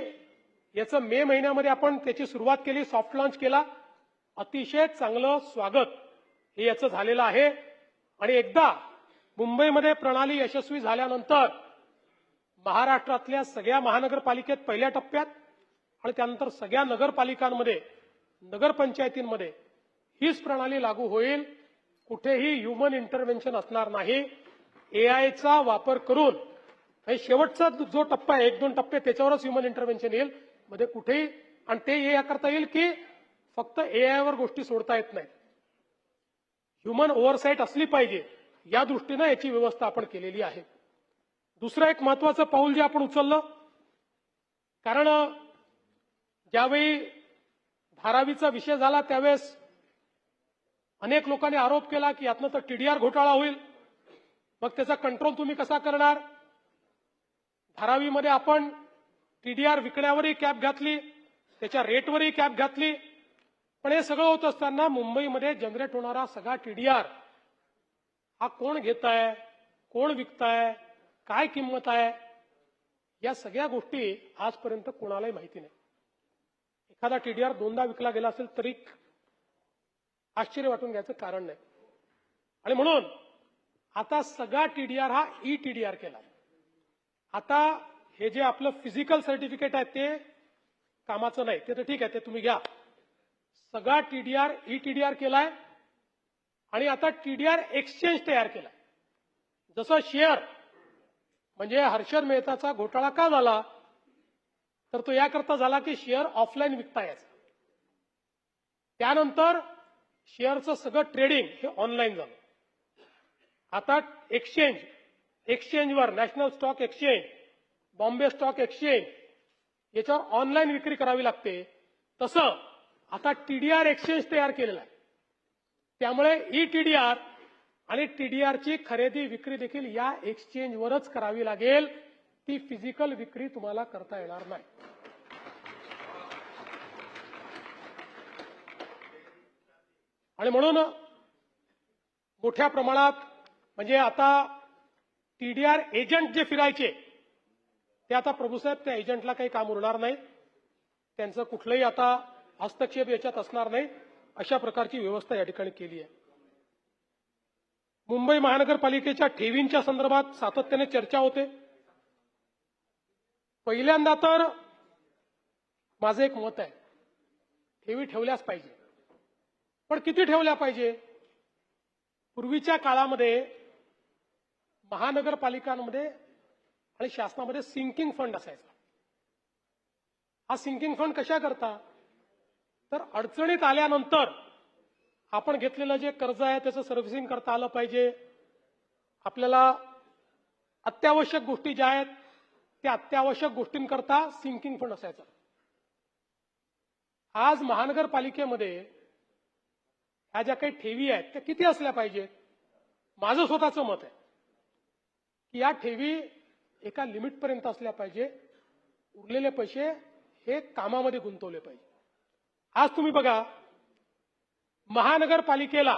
याचं मे महिन्यामध्ये आपण त्याची सुरुवात केली, सॉफ्ट लॉन्च केला. अतिशय चांगलं स्वागत हे याचं झालेलं आहे. आणि एकदा मुंबईमध्ये प्रणाली यशस्वी झाल्यानंतर महाराष्ट्रातल्या सगळ्या महानगरपालिकेत पहिल्या टप्प्यात आणि त्यानंतर सगळ्या नगरपालिकांमध्ये नगरपंचायतींमध्ये हीच प्रणाली लागू होईल. कुठेही ह्युमन इंटरव्हेन्शन असणार नाही. एआयचा वापर करून हे शेवटचा जो टप्पा आहे 1-2 टप्पे त्याच्यावरच ह्युमन इंटरव्हेन्शन येईल. मध्ये कुठेही आणि ते हे करता येईल की फक्त एआयवर गोष्टी सोडता येत नाहीत. ह्युमन ओव्हरसाईट असली पाहिजे या दृष्टीनं याची व्यवस्था आपण केलेली आहे. दुसरं एक महत्वाचं पाऊल जे आपण उचललं, कारण ज्यावेळी धारावीचा विषय झाला त्यावेळेस अनेक लोकांनी आरोप केला की यातनं तर टीडीआर घोटाळा होईल. मग त्याचा कंट्रोल तुम्ही कसा करणार. धारावीमध्ये आपण टीडीआर विकण्यावरही कॅप घातली, त्याच्या रेटवरही कॅप घातली. पण हे सगळं होत असताना मुंबईमध्ये जनरेट होणारा सगळा टीडीआर हा कोण घेताय, कोण विकताय, काय किंमत आहे, या सगळ्या गोष्टी आजपर्यंत कोणालाही माहिती नाही. एखादा टीडीआर 2दा विकला गेला असेल तरी आश्चर्य वाटून घ्यायचं कारण नाही. आणि म्हणून आता सगळा टीडीआर हा ई टीडीआर केला. आता हे जे आपलं फिजिकल सर्टिफिकेट आहे ते कामाचं नाही, ते तर ठीक आहे, ते तुम्ही घ्या. सगळा टीडीआर ई टीडीआर केलाय. आणि आता टीडीआर एक्सचेंज तयार केलाय. जसं शेअर म्हणजे हर्षद मेहताचा घोटाळा का झाला, तर तो याकरता झाला की शेअर ऑफलाईन विकता यायचा. त्यानंतर शेअरचं सगळं ट्रेडिंग हे ऑनलाईन झालं. आता एक्सचेंजवर national stock exchange, Bombay stock exchange याच्यावर ऑनलाईन विक्री करावी लागते. तसं आता टीडीआर एक्सचेंज तयार केलेलं आहे. त्यामुळे ई टीडीआर आणि टीडीआरची खरेदी विक्री देखील या एक्सचेंजवरच करावी लागेल. ती फिजिकल विक्री तुम्हाला करता येणार नाही. आणि म्हणून मोठ्या प्रमाणात म्हणजे आता टीडीआर एजंट जे फिरायचे ते आता प्रभूसाहेब त्या एजंटला काही काम उरणार नाही. त्यांचं कुठलंही आता हस्तक्षेप याच्यात असणार नाही. अशा प्रकारची व्यवस्था या ठिकाणी केली आहे. मुंबई महानगरपालिकेच्या ठेवींच्या संदर्भात सातत्याने चर्चा होते. पहिल्यांदा तर माझं एक मत आहे, ठेवी ठेवल्याच पाहिजे. पण किती ठेवल्या पाहिजे. पूर्वीच्या काळामध्ये महानगरपालिकांमध्ये आणि शासनामध्ये सिंकिंग फंड असायचा. हा सिंकिंग फंड कशा करता, तर अडचणीत आल्यानंतर आपण घेतलेलं जे कर्ज आहे त्याचं सर्व्हिसिंग करता आलं पाहिजे. आपल्याला अत्यावश्यक गोष्टी ज्या आहेत त्या अत्यावश्यक गोष्टींकरता सिंकिंग फंड असायचा. आज महानगरपालिकेमध्ये ह्या ज्या काही ठेवी आहेत त्या किती असल्या पाहिजेत. माझं स्वतःचं मत आहे की या ठेवी एका लिमिटपर्यंत असल्या पाहिजे. उरलेले पैसे हे कामामध्ये गुंतवले पाहिजे. आज तुम्ही बघा महानगरपालिकेला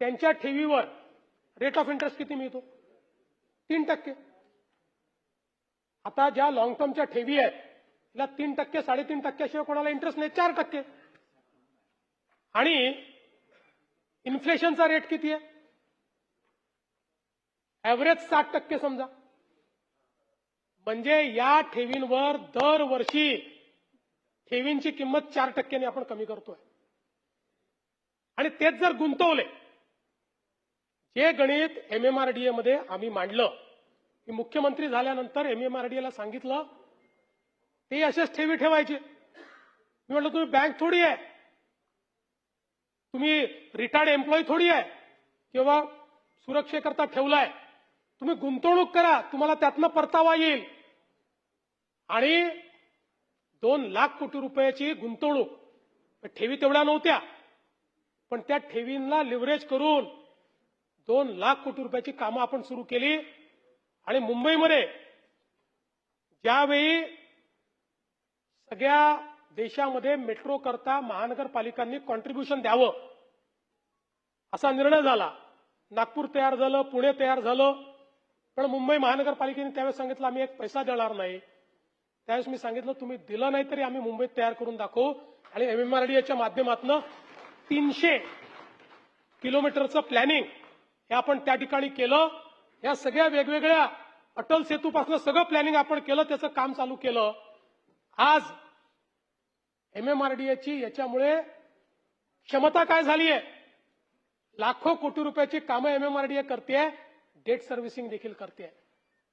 त्यांच्या ठेवीवर रेट ऑफ इंटरेस्ट किती मिळतो, 3%. आता ज्या लॉंग टर्मच्या ठेवी आहेत तिला 3%, 3.5% शिवाय कोणाला इंटरेस्ट नाही, 4%. आणि इन्फ्लेशनचा रेट किती आहे, ऍव्हरेज 7% समजा. म्हणजे या ठेवींवर दरवर्षी ठेवींची किंमत 4% आपण कमी करतोय. आणि तेच जर गुंतवले, जे गणित MMRDA मध्ये आम्ही मांडलं, मी मुख्यमंत्री झाल्यानंतर MMRDA ला सांगितलं ते असेच ठेवी ठेवायचे. मी म्हटलं तुम्ही बँक थोडी आहे, तुम्ही रिटायर्ड एम्प्लॉई थोडी आहे किंवा सुरक्षेकरता ठेवलाय. तुम्ही गुंतवणूक करा, तुम्हाला त्यातनं परतावा येईल. आणि 2 लाख कोटी रुपयाची गुंतवणूक, ठेवी तेवढ्या नव्हत्या, पण त्या ठेवींना लिव्हरेज करून 2 लाख कोटी रुपयाची कामं आपण सुरू केली. आणि मुंबईमध्ये ज्यावेळी सगळ्या देशामध्ये मेट्रो करता महानगरपालिकांनी कॉन्ट्रीब्युशन द्यावं असा निर्णय झाला. नागपूर तयार झालं, पुणे तयार झालं, पण मुंबई महानगरपालिकेने त्यावेळेस सांगितलं आम्ही एक पैसा देणार नाही. त्यावेळेस मी सांगितलं तुम्ही दिलं नाही तरी आम्ही मुंबईत तयार करून दाखवू. आणि MMRDAच्या माध्यमातून 300 किलोमीटरचं प्लॅनिंग हे आपण त्या ठिकाणी केलं. या सगळ्या वेगवेगळ्या अटल सेतूपासून सगळं प्लॅनिंग आपण केलं, त्याचं काम चालू केलं. आज MMRDAची याच्यामुळे क्षमता काय झाली आहे, लाखो कोटी रुपयाची कामं MMRDA करते, डेट सर्व्हिसिंग देखील करते.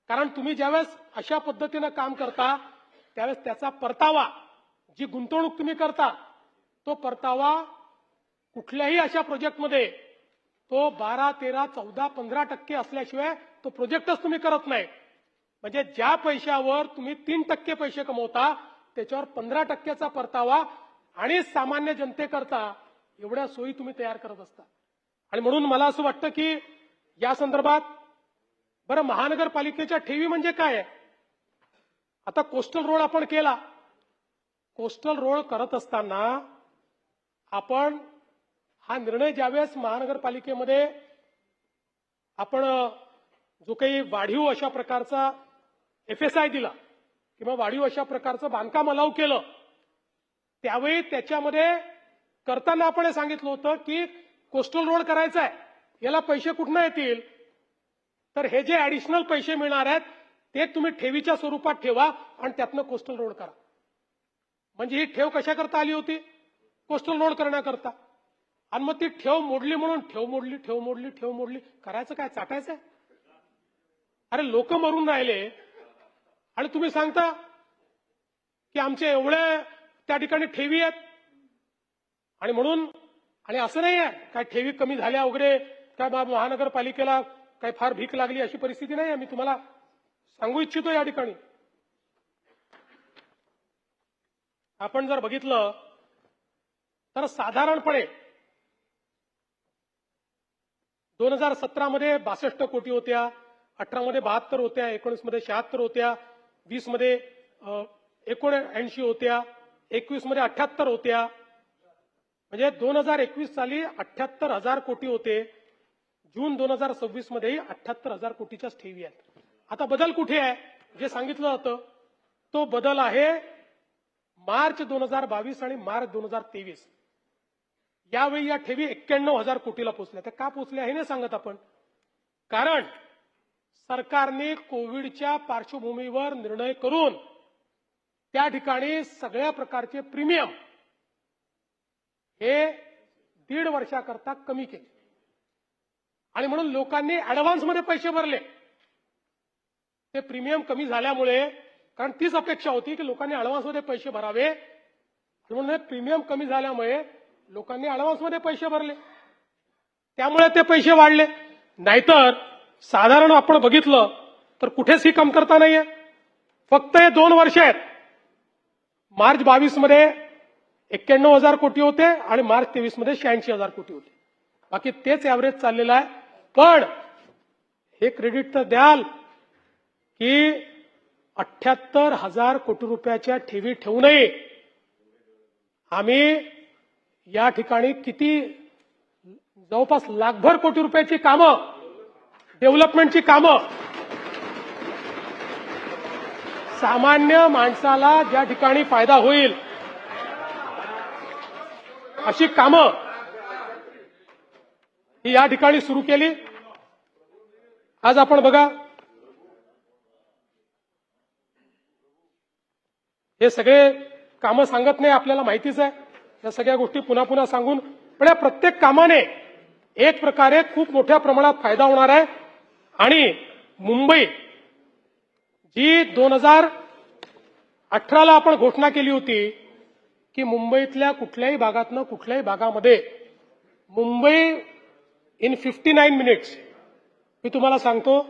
कारण तुम्ही ज्यावेळेस अशा पद्धतीनं काम करता त्यावेळेस त्याचा परतावा, जी गुंतवणूक तुम्ही करता तो परतावा कुठल्याही अशा प्रोजेक्टमध्ये तो 12, 13, 14, 15% असल्याशिवाय तो प्रोजेक्टच तुम्ही करत नाही. म्हणजे ज्या पैशावर तुम्ही 3% पैसे कमवता त्याच्यावर 15%चा परतावा आणि सामान्य जनतेकरता एवढ्या सोयी तुम्ही तयार करत असता. आणि म्हणून मला असं वाटतं की या संदर्भात बरं महानगरपालिकेच्या ठेवी म्हणजे काय आहे. आता कोस्टल रोड आपण केला. कोस्टल रोड करत असताना आपण हा निर्णय ज्यावेळेस महानगरपालिकेमध्ये आपण जो काही वाढीव अशा प्रकारचा FSI दिला किंवा वाढीव अशा प्रकारचं बांधकाम अलाव केलं, त्यावेळी त्याच्यामध्ये करताना आपण हे सांगितलं होतं की कोस्टल रोड करायचा आहे, याला पैसे कुठनं येतील, तर हे जे ऍडिशनल पैसे मिळणार आहेत ते तुम्ही ठेवीच्या स्वरूपात ठेवा आणि त्यातनं कोस्टल रोड करा. म्हणजे ही ठेव कशाकरता आली होती, कोस्टल रोड करण्याकरता. आणि मग ती ठेव मोडली म्हणून ठेव मोडली करायचं काय, चाटायचं आहे. अरे लोक मरून राहिले आणि तुम्ही सांगता की आमचे एवढे त्या ठिकाणी ठेवी आहेत. आणि म्हणून आणि असं नाही आहे काय ठेवी कमी झाल्या वगैरे काय महानगरपालिकेला काय फार भीक लागली अशी परिस्थिती नाही आहे. मी तुम्हाला सांगू इच्छितो या ठिकाणी आपण जर बघितलं तर साधारणपणे 2017 मध्ये 62 कोटी होत्या, 18 मध्ये 72 होत्या, 19 मध्ये 76 होत्या, 20 मध्ये 79 होत्या, 21 मध्ये 78 होत्या. म्हणजे 2021 साली 78,000 कोटी होते. जून 2026 मध्येही 78,000 कोटीच्याच ठेवी आहेत. आता बदल कुठे आहे, जे सांगितलं होतं तो बदल आहे मार्च 2022 आणि मार्च 2023. यावेळी या ठेवी 91,000 कोटीला पोहोचल्या. त्या का पोहोचल्या हे नाही सांगत आपण, कारण सरकारने कोविडच्या पार्श्वभूमीवर निर्णय करून त्या ठिकाणी सगळ्या प्रकारचे प्रीमियम हे 1.5 वर्षाकरता कमी केले. आणि म्हणून लोकांनी ऍडव्हान्समध्ये पैसे भरले. ते प्रीमियम कमी झाल्यामुळे, कारण तीच अपेक्षा होती की लोकांनी ऍडव्हान्समध्ये पैसे भरावे, म्हणून प्रीमियम कमी झाल्यामुळे लोकांनी ऍडव्हान्समध्ये पैसे भरले, त्यामुळे ते पैसे वाढले. नाहीतर साधारण आपण बघितलं तर कुठेच ही कमतरता नाहीये. फक्त हे 2 वर्ष आहेत. मार्च 22 मध्ये 91,000 कोटी होते आणि मार्च 23 मध्ये 86,000 कोटी होते. बाकी तेच ऍव्हरेज चाललेलं आहे. पण हे क्रेडिट तर द्याल की 78,000 कोटी रुपयाच्या ठेवी ठेवूनही आम्ही या ठिकाणी किती जवळपास लाखभर कोटी रुपयाची कामं, डेव्हलपमेंटची कामं, सामान्य माणसाला ज्या ठिकाणी फायदा होईल अशी कामं ही या ठिकाणी सुरू केली. आज आपण बघा हे सगळे कामं सांगत नाही, आपल्याला माहितीच आहे. या सगळ्या गोष्टी पुन्हा पुन्हा सांगून, पण या प्रत्येक कामाने एक प्रकारे खूप मोठ्या प्रमाणात फायदा होणार आहे आणि मुंबई जी 2018ला आपण घोषणा केली होती की मुंबईतल्या कुठल्याही भागातनं कुठल्याही भागामध्ये मुंबई इन 59 मिनिट्स, मी तुम्हाला सांगतो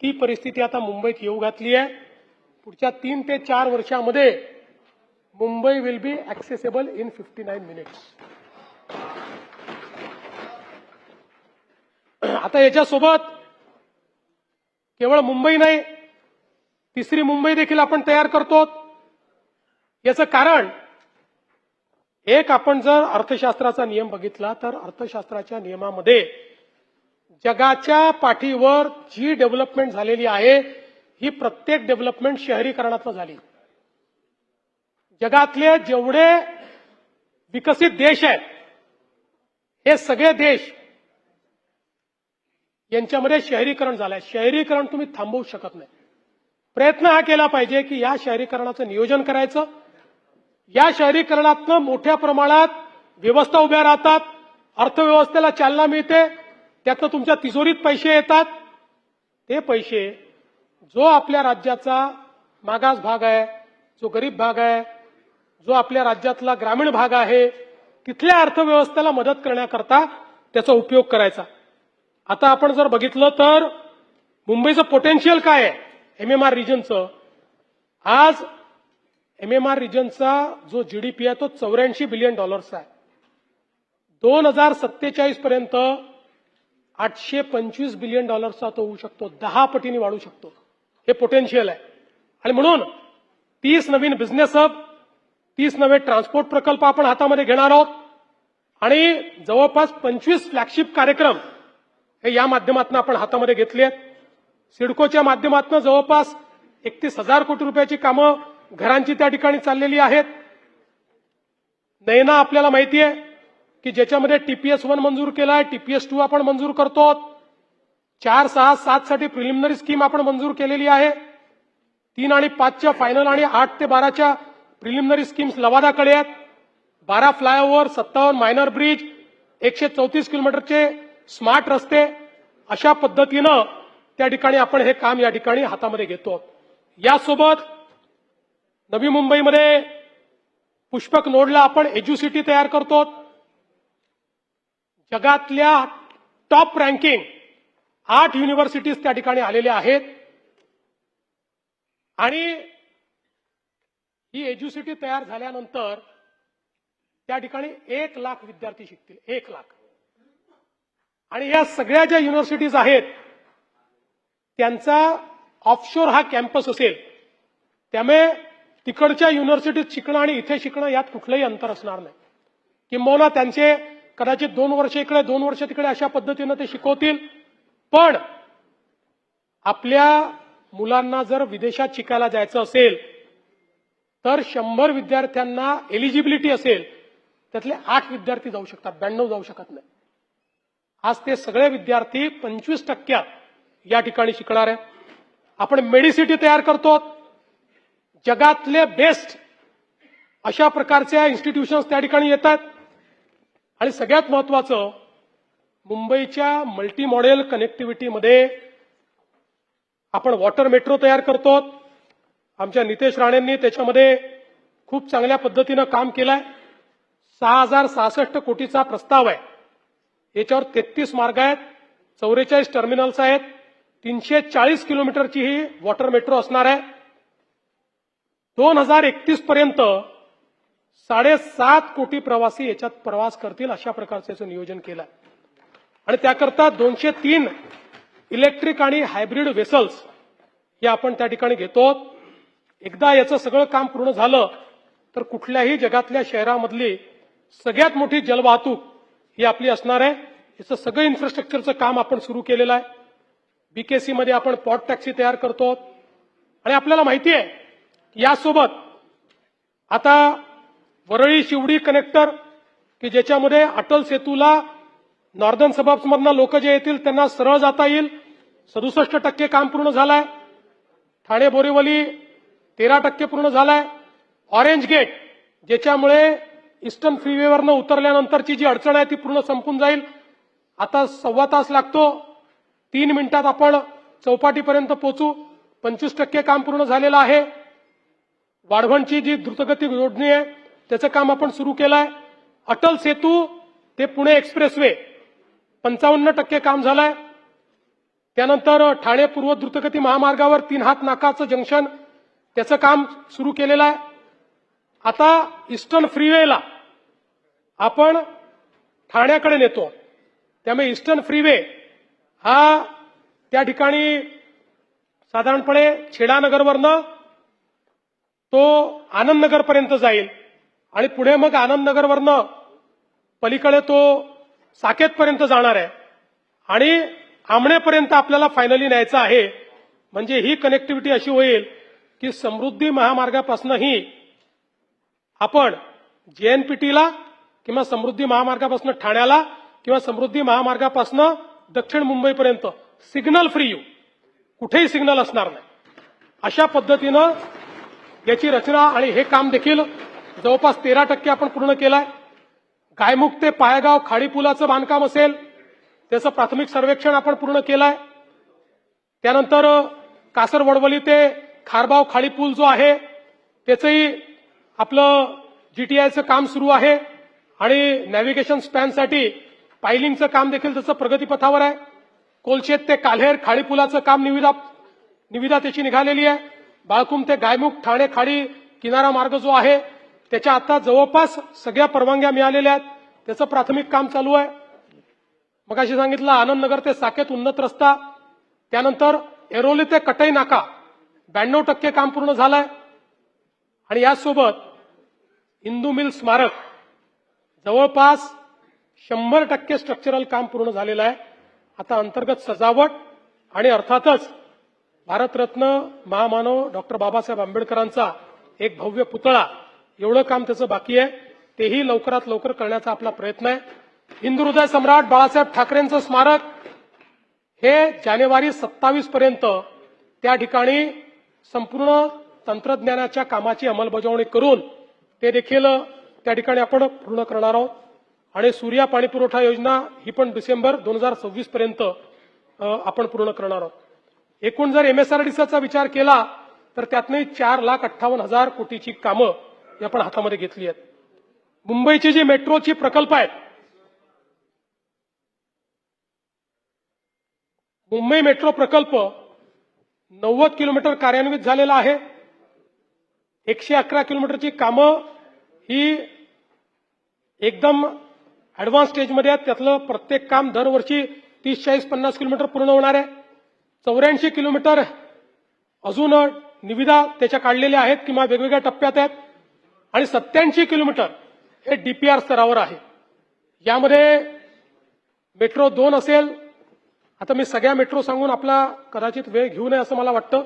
ती परिस्थिती आता मुंबईत येऊ घातली आहे. पुढच्या 3 ते 4 वर्षामध्ये Mumbai will be accessible in 59 minutes. आता याच्यासोबत केवळ मुंबई नाही, तिसरी मुंबई देखील आपण तयार करतो. याचं कारण एक, आपण जर अर्थशास्त्राचा नियम बघितला तर अर्थशास्त्राच्या नियमामध्ये जगाच्या पाठीवर जी डेव्हलपमेंट झालेली आहे ही प्रत्येक डेव्हलपमेंट शहरीकरणातून झाली. जगातले जेवढे विकसित देश आहेत हे सगळे देश यांच्यामध्ये शहरीकरण झालंय. शहरीकरण तुम्ही थांबवू शकत नाही. प्रयत्न हा केला पाहिजे की या शहरीकरणाचं नियोजन करायचं. या शहरीकरणातनं मोठ्या प्रमाणात व्यवस्था उभ्या राहतात, अर्थव्यवस्थेला चालना मिळते, त्यातनं तुमच्या तिजोरीत पैसे येतात. ते पैसे जो आपल्या राज्याचा मागास भाग आहे, जो गरीब भाग आहे, जो आपल्या राज्यातला ग्रामीण भाग आहे, तिथल्या अर्थव्यवस्थेला मदत करण्याकरता त्याचा उपयोग करायचा. आता आपण जर बघितलं तर मुंबईचं पोटेन्शियल काय आहे एमएमआर रिजनचं, आज एमएमआर रिजनचा जो जीडीपी आहे तो $84 बिलियन आहे. 2047 पर्यंत $825 बिलियन तो होऊ शकतो, 10 पटीने वाढू शकतो. हे पोटेन्शियल आहे. आणि म्हणून 30 नवीन बिझनेस हब, 30 नवे ट्रान्सपोर्ट प्रकल्प आपण हातामध्ये घेणार आहोत आणि जवळपास 25 फ्लॅगशिप कार्यक्रम हे या माध्यमातून आपण हातामध्ये घेतले आहेत. सिडकोच्या माध्यमातून जवळपास 31,000 कोटी रुपयाची कामं घरांची त्या ठिकाणी चाललेली आहेत. नैना आपल्याला माहिती आहे की ज्याच्यामध्ये TPS 1 मंजूर केला आहे, TPS 2 आपण मंजूर करतो. 4, 6, 7 साठी प्रिलिमिनरी स्कीम आपण मंजूर केलेली आहे. 3 आणि 5च्या फायनल आणि 8 ते 12च्या प्रिलिमिनरी स्कीम्स लवादाकडे आहेत. 12 फ्लायओव्हर, 57 मायनर ब्रिज, 134 किलोमीटरचे स्मार्ट रस्ते, अशा पद्धतीनं त्या ठिकाणी आपण हे काम या ठिकाणी हातामध्ये घेतो. यासोबत नवी मुंबईमध्ये पुष्पक नोडला आपण एज्युसिटी तयार करतो. जगातल्या टॉप रँकिंग 8 युनिव्हर्सिटीज त्या ठिकाणी आलेल्या आहेत आणि ही एज्युसिटी तयार झाल्यानंतर त्या ठिकाणी 1 लाख विद्यार्थी शिकतील. 1 लाख. आणि या सगळ्या ज्या युनिव्हर्सिटीज आहेत त्यांचा ऑफशोर हा कॅम्पस असेल, त्यामुळे तिकडच्या युनिव्हर्सिटीत शिकणं आणि इथे शिकणं यात कुठलंही अंतर असणार नाही. किंबहुना त्यांचे कदाचित 2 वर्ष इकडे 2 वर्ष तिकडे अशा पद्धतीनं ते शिकवतील. पण आपल्या मुलांना जर विदेशात शिकायला जायचं असेल तर 100 विद्यार्थ्यांना एलिजिबिलिटी असेल, त्यातले 8 विद्यार्थी जाऊ शकतात, 92 जाऊ शकत नाही. आज ते सगळे विद्यार्थी 25% या ठिकाणी शिकणार आहेत. आपण मेडिसिटी तयार करतो. जगातले बेस्ट अशा प्रकारच्या इन्स्टिट्यूशन्स त्या ठिकाणी येतात. आणि सगळ्यात महत्वाचं, मुंबईच्या मल्टी मॉडेल कनेक्टिव्हिटीमध्ये आपण वॉटर मेट्रो तयार करतो. आमच्या नितेश राणेंनी त्याच्यामध्ये खूप चांगल्या पद्धतीनं काम केलंय. 6,066 कोटीचा प्रस्ताव आहे. याच्यावर 33 मार्ग आहेत, 44 टर्मिनल्स आहेत, 340 किलोमीटरची ही वॉटर मेट्रो असणार आहे. 2031 पर्यंत 7.5 कोटी प्रवासी याच्यात प्रवास करतील, अशा प्रकारचं याचं नियोजन केलं आहे. आणि त्याकरता 203 इलेक्ट्रिक आणि हायब्रिड वेसल्स हे आपण त्या ठिकाणी घेतो. एकदा याचं सगळं काम पूर्ण झालं तर कुठल्याही जगातल्या शहरामधली सगळ्यात मोठी जलवाहतूक ही आपली असणार आहे. याचं सगळं इन्फ्रास्ट्रक्चरचं काम आपण सुरू केलेलं आहे. BKC मध्ये आपण पॉट टॅक्सी तयार करतो. आणि आपल्याला माहिती आहे यासोबत आता वरळी शिवडी कनेक्टर की ज्याच्यामध्ये अटल सेतूला नॉर्दर्न सबअर्ब्समधनं लोक जे येतील त्यांना सरळ जाता येईल, 67% काम पूर्ण झालंय. ठाणे बोरिवली 13% पूर्ण झालाय. ऑरेंज गेट ज्याच्यामुळे ईस्टर्न फ्रीवेवरनं उतरल्यानंतरची जी अडचण आहे ती पूर्ण संपून जाईल, आता 1.25 तास लागतो. 3 मिनिटात आपण चौपाटीपर्यंत पोहोचू. 25% काम पूर्ण झालेलं आहे. वाढवणची जी द्रुतगती जोडणी आहे त्याचं काम आपण सुरू केलंय. अटल सेतू ते पुणे एक्सप्रेसवे 55% काम झालंय. त्यानंतर ठाणे पूर्व द्रुतगती महामार्गावर 3 हात नाकाचं जंक्शन त्याचं काम सुरू केलेलं आहे. आता ईस्टर्न फ्रीवेला आपण ठाण्याकडे नेतो. त्यामुळे ईस्टर्न फ्रीवे हा त्या ठिकाणी साधारणपणे छेडानगरवरनं तो आनंदनगरपर्यंत जाईल आणि पुढे मग आनंदनगरवरनं पलीकडे तो साकेतपर्यंत जाणार आहे आणि आमणेपर्यंत आपल्याला फायनली न्यायचं आहे. म्हणजे ही कनेक्टिव्हिटी अशी होईल की समृद्धी महामार्गापासूनही आपण जेएनपीटीला किंवा समृद्धी महामार्गापासून ठाण्याला किंवा समृद्धी महामार्गापासून दक्षिण मुंबईपर्यंत सिग्नल फ्री येऊ. कुठेही सिग्नल असणार नाही. अशा पद्धतीनं याची रचना आणि हे काम देखील जवळपास 13% आपण पूर्ण केलंय. गायमुख ते पायगाव खाडी पुलाचं बांधकाम असेल त्याचं प्राथमिक सर्वेक्षण आपण पूर्ण केलंय. त्यानंतर कासर वडवली ते खारबाव खाडी पूल जो आहे त्याचंही आपलं जीटीआयचं काम सुरू आहे आणि नॅव्हिगेशन स्पॅनसाठी पायलिंगचं काम देखील त्याचं प्रगतीपथावर आहे. कोलशेत ते काल्हेर खाडी पुलाचं काम निविदा त्याची निघालेली आहे. बाळकुम ते गायमुख ठाणे खाडी किनारा मार्ग जो आहे त्याच्या आता जवळपास सगळ्या परवानग्या मिळालेल्या आहेत. त्याचं प्राथमिक काम चालू आहे. मगाशी सांगितलं आनंदनगर ते साकेत उन्नत रस्ता. त्यानंतर एरोली ते कटई नाका 92% काम पूर्ण झालंय आणि यासोबत हिंदू मिल स्मारक जवळपास 100% स्ट्रक्चरल काम पूर्ण झालेलं आहे. आता अंतर्गत सजावट आणि अर्थातच भारतरत्न महामानव डॉक्टर बाबासाहेब आंबेडकरांचा एक भव्य पुतळा एवढं काम त्याचं बाकी आहे. तेही लवकरात लवकर करण्याचा आपला प्रयत्न आहे. हिंदू हृदय सम्राट बाळासाहेब ठाकरेंचं स्मारक हे जानेवारी 27 पर्यंत त्या ठिकाणी संपूर्ण तंत्रज्ञानाच्या कामाची अंमलबजावणी करून ते देखील त्या ठिकाणी आपण पूर्ण करणार आहोत. आणि सूर्या पाणी पुरवठा योजना ही पण डिसेंबर 2026 पर्यंत आपण पूर्ण करणार आहोत. एकूण जर एमएसआरडीसीचा विचार केला तर त्यातनंही 4,58,000 कोटीची कामं ही आपण हातामध्ये घेतली आहेत. मुंबईची जी मेट्रोची प्रकल्प आहेत, मुंबई मेट्रो प्रकल्प 90 किलोमीटर कार्यान्वित झालेला आहे. 111 किलोमीटरची कामं ही एकदम ऍडव्हान्स स्टेजमध्ये आहेत. त्यातलं प्रत्येक काम दरवर्षी 30, 40, 50 किलोमीटर पूर्ण होणार आहे. 84 किलोमीटर अजून निविदा त्याच्या काढलेल्या आहेत किंवा वेगवेगळ्या टप्प्यात आहेत आणि 87 किलोमीटर हे डीपीआर स्तरावर आहे. यामध्ये मेट्रो 2 असेल. आता मी सगळ्या मेट्रो सांगून आपला कदाचित वेळ घेऊ नये असं मला वाटतं,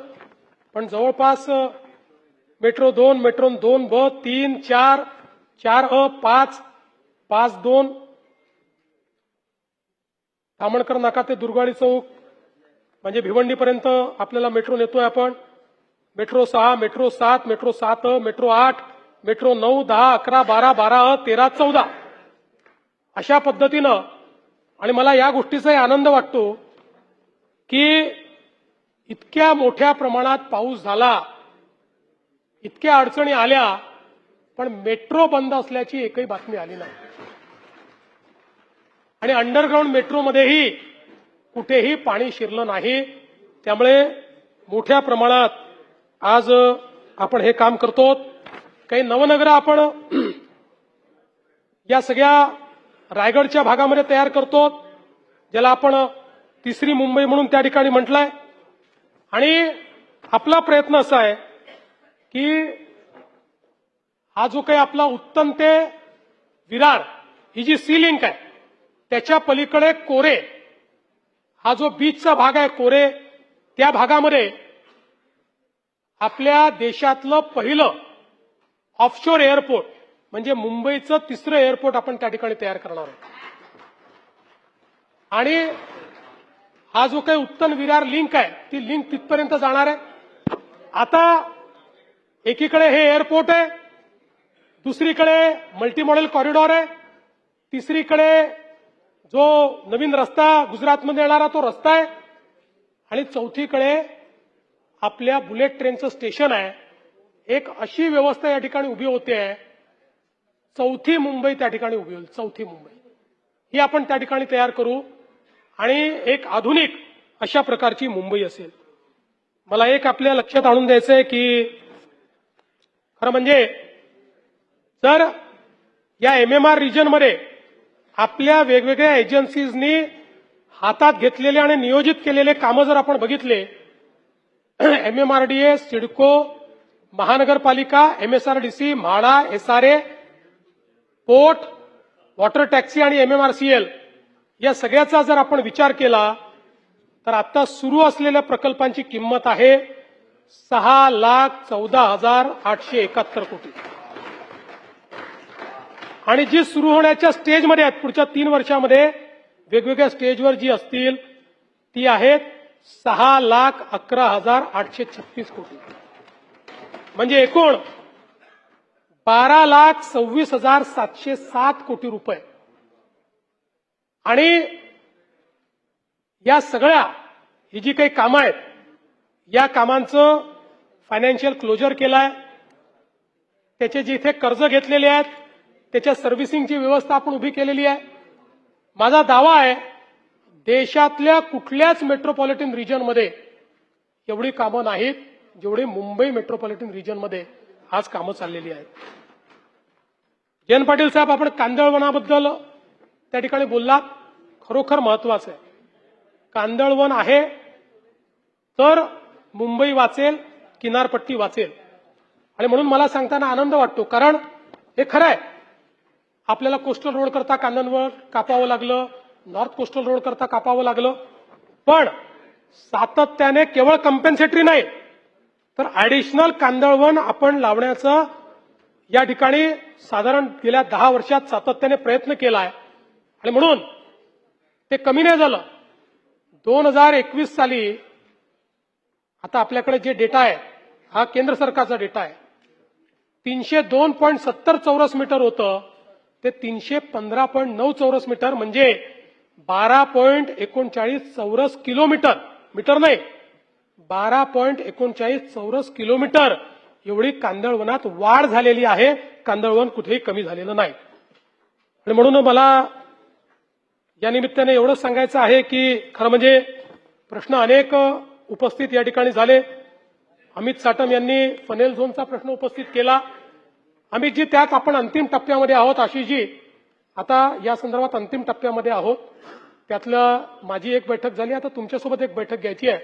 पण जवळपास metro 2, metro 2B, 3, 4, 4A, 5, 5-2, Tamankar नाका ते दुर्गाडी चौक म्हणजे भिवंडीपर्यंत आपल्याला मेट्रो नेतोय आपण. Metro 6, metro 7, metro 7A, metro 8, metro 9, 10, 11, 12, 12A, 13, 14 अशा पद्धतीनं. आणि मला या गोष्टीचाही आनंद वाटतो की इतक्या मोठ्या प्रमाणात पाऊस झाला, इतक्या अडचणी आल्या, पण मेट्रो बंद असल्याची एकही बातमी आली नाही. आणि अंडरग्राऊंड मेट्रोमध्येही कुठेही पाणी शिरलं नाही. त्यामुळे मोठ्या प्रमाणात आज आपण हे काम करतो. काही नवनगरं आपण या सगळ्या रायगडच्या भागामध्ये तयार करतो, ज्याला आपण तिसरी मुंबई म्हणून त्या ठिकाणी म्हटलंय. आणि आपला प्रयत्न असा आहे की हा जो काही आपला उत्तम ते विरार ही जी सी लिंक आहे त्याच्या पलीकडे कोरे हा जो बीचचा भाग आहे कोरे, त्या भागामध्ये आपल्या देशातलं पहिलं ऑफशोर एअरपोर्ट म्हणजे मुंबईचं तिसरं एअरपोर्ट आपण त्या ठिकाणी तयार करणार आहोत. आणि हा जो काही उत्तम विरार लिंक आहे ती लिंक तिथपर्यंत जाणार आहे. आता एकीकडे हे एअरपोर्ट आहे, दुसरीकडे मल्टी मॉडेल कॉरिडॉर आहे, तिसरीकडे जो नवीन रस्ता गुजरातमध्ये येणारा तो रस्ता आहे आणि चौथीकडे आपल्या बुलेट ट्रेनचं स्टेशन आहे. एक अशी व्यवस्था या ठिकाणी उभी होते आहे. चौथी मुंबई त्या ठिकाणी उभी होईल. चौथी मुंबई ही आपण त्या ठिकाणी तयार करू आणि एक आधुनिक अशा प्रकारची मुंबई असेल. मला एक आपल्या लक्षात आणून द्यायचं आहे की खरं म्हणजे जर या MMR रिजनमध्ये आपल्या वेगवेगळ्या एजन्सीजनी हातात घेतलेले आणि नियोजित केलेले कामं जर आपण बघितले, MMRDA, सिडको, महानगरपालिका, MSRDC, MHADA, SRA, port, water taxi आणि MMRCL या सगळ्याचा जर आपण विचार केला तर आता सुरू असलेल्या प्रकल्पांची किंमत आहे 6,14,871 कोटी आणि जी सुरू होण्याच्या स्टेजमध्ये आहेत पुढच्या 3 वर्षामध्ये वेगवेगळ्या स्टेजवर जी असतील ती आहेत 6,11,836 कोटी म्हणजे एकूण 12,26,707 कोटी रुपये. आणि या सगळ्या ही जी काही कामं आहेत या कामांचं फायनान्शियल क्लोजर केलंय. त्याचे जिथे कर्ज घेतलेले आहेत त्याच्या सर्व्हिसिंगची व्यवस्था आपण उभी केलेली आहे. माझा दावा आहे देशातल्या कुठल्याच मेट्रोपॉलिटन रिजनमध्ये एवढी कामं नाहीत जेवढी मुंबई मेट्रोपॉलिटन रिजनमध्ये आज कामं चाललेली आहेत. जयंत पाटील साहेब, आपण कांदळवनाबद्दल त्या ठिकाणी बोललात. खरोखर महत्वाचं आहे. कांदळवन आहे तर मुंबई वाचेल, किनारपट्टी वाचेल. आणि म्हणून मला सांगताना आनंद वाटतो कारण हे खरं आहे. आपल्याला कोस्टल रोड करता कांदळवन कापावं लागलं, नॉर्थ कोस्टल रोड करता कापावं लागलं, पण सातत्याने केवळ कम्पेन्सेटरी नाही तर ऍडिशनल कांदळवन आपण लावण्याचं या ठिकाणी साधारण गेल्या 10 वर्षात सातत्याने प्रयत्न केला आहे. आणि म्हणून ते कमी नाही झालं. 2021 साली आता आपल्याकडे जे डेटा आहे हा केंद्र सरकारचा डेटा आहे. 302.70 चौरस मीटर होतं ते 315.9 चौरस मीटर म्हणजे 12.39 चौरस किलोमीटर, मीटर नाही 12.39 चौरस किलोमीटर एवढी कांदळवनात वाढ झालेली आहे. कांदळवन कुठेही कमी झालेलं नाही. आणि म्हणून मला या निमित्ताने एवढंच सांगायचं आहे की खरं म्हणजे प्रश्न अनेक उपस्थित या ठिकाणी झाले. अमित साटम यांनी फनेल झोनचा प्रश्न उपस्थित केला. अमितजी, त्यात आपण अंतिम टप्प्यामध्ये आहोत. आशिषजी, आता या संदर्भात अंतिम टप्प्यामध्ये आहोत. त्यातलं माझी एक बैठक झाली, आता तुमच्यासोबत एक बैठक घ्यायची आहे.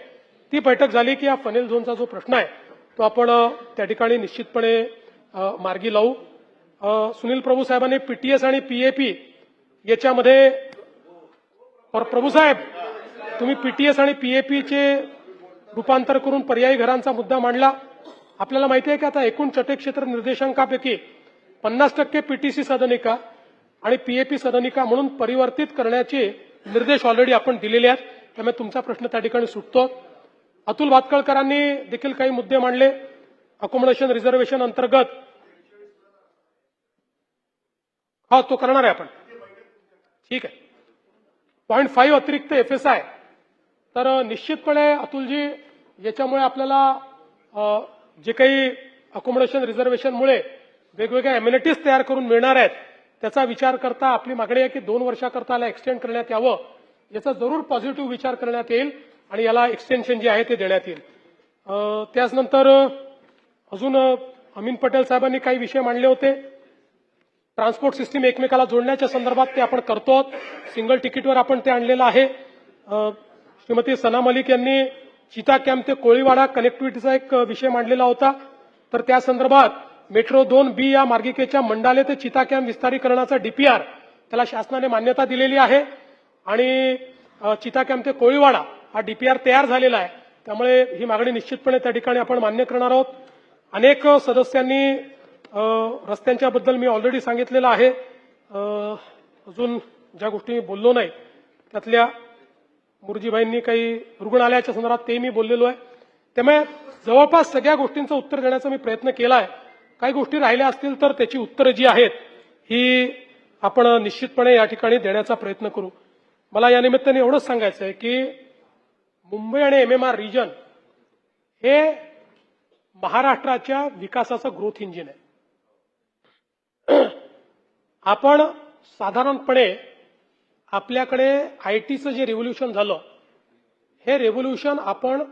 ती बैठक झाली की या फनेल झोनचा जो प्रश्न आहे तो आपण त्या ठिकाणी निश्चितपणे मार्गी लावू. सुनील प्रभू साहेबांनी PTS आणि PAP याच्यामध्ये प्रभू साहेब तुम्ही PTS आणि PAPचे रूपांतर करून पर्यायी घरांचा मुद्दा मांडला. आपल्याला माहिती आहे की आता एकूण चटे क्षेत्र निर्देशांकापैकी 50% PTC सदनिका आणि PAP सदनिका म्हणून परिवर्तित करण्याचे निर्देश ऑलरेडी आपण दिलेले आहेत. त्यामुळे तुमचा प्रश्न त्या ठिकाणी सुटतो. अतुल भातखळकरांनी देखील काही मुद्दे मांडले. अकोमोडेशन रिझर्वेशन अंतर्गत हा तो करणार आहे आपण. ठीक आहे. 0.5 अतिरिक्त FSI तर निश्चितपणे अतुलजी याच्यामुळे आपल्याला जे काही अकोमोडेशन रिझर्वेशनमुळे वेगवेगळ्या अम्युनिटीज तयार करून मिळणार आहेत त्याचा विचार करता आपली मागणी आहे की 2 वर्षाकरता याला एक्सटेंड करण्यात यावं. याचा जरूर पॉझिटिव्ह विचार करण्यात येईल आणि याला एक्सटेन्शन जे आहे ते देण्यात येईल. त्याचनंतर अजून अमीन पटेल साहेबांनी काही विषय मांडले होते. ट्रान्सपोर्ट सिस्टीम एकमेकाला जोडण्याच्या संदर्भात ते आपण करतो. सिंगल तिकीटवर आपण ते आणलेलं आहे. श्रीमती सना मलिक यांनी चिता कॅम्प ते कोळीवाडा कनेक्टिव्हिटीचा एक विषय मांडलेला होता. तर त्या संदर्भात मेट्रो 2B या मार्गिकेच्या मंडाले ते चिता कॅम्प विस्तारीकरणाचा DPR त्याला शासनाने मान्यता दिलेली आहे आणि चिता कॅम्प ते कोळीवाडा हा DPR तयार झालेला आहे. त्यामुळे ही मागणी निश्चितपणे त्या ठिकाणी आपण मान्य करणार आहोत. अनेक सदस्यांनी रस्त्यांच्या बद्दल मी ऑलरेडी सांगितलेलं आहे. अजून ज्या गोष्टी मी बोललो नाही त्यातल्या मुरजीभाईंनी काही रुग्णालयाच्या संदर्भात ते मी बोललेलो आहे. त्यामुळे जवळपास सगळ्या गोष्टींचं उत्तर देण्याचा मी प्रयत्न केला आहे. काही गोष्टी राहिल्या असतील तर त्याची उत्तरं जी आहेत ही आपण निश्चितपणे या ठिकाणी देण्याचा प्रयत्न करू. मला या निमित्ताने एवढंच सांगायचं आहे की मुंबई आणि MMR रिजन हे महाराष्ट्राच्या विकासाचं ग्रोथ इंजिन आहे. आपण साधारणपणे आपल्याकडे आयटीचं जे रेव्होल्युशन झालं, हे रेव्होल्युशन आपण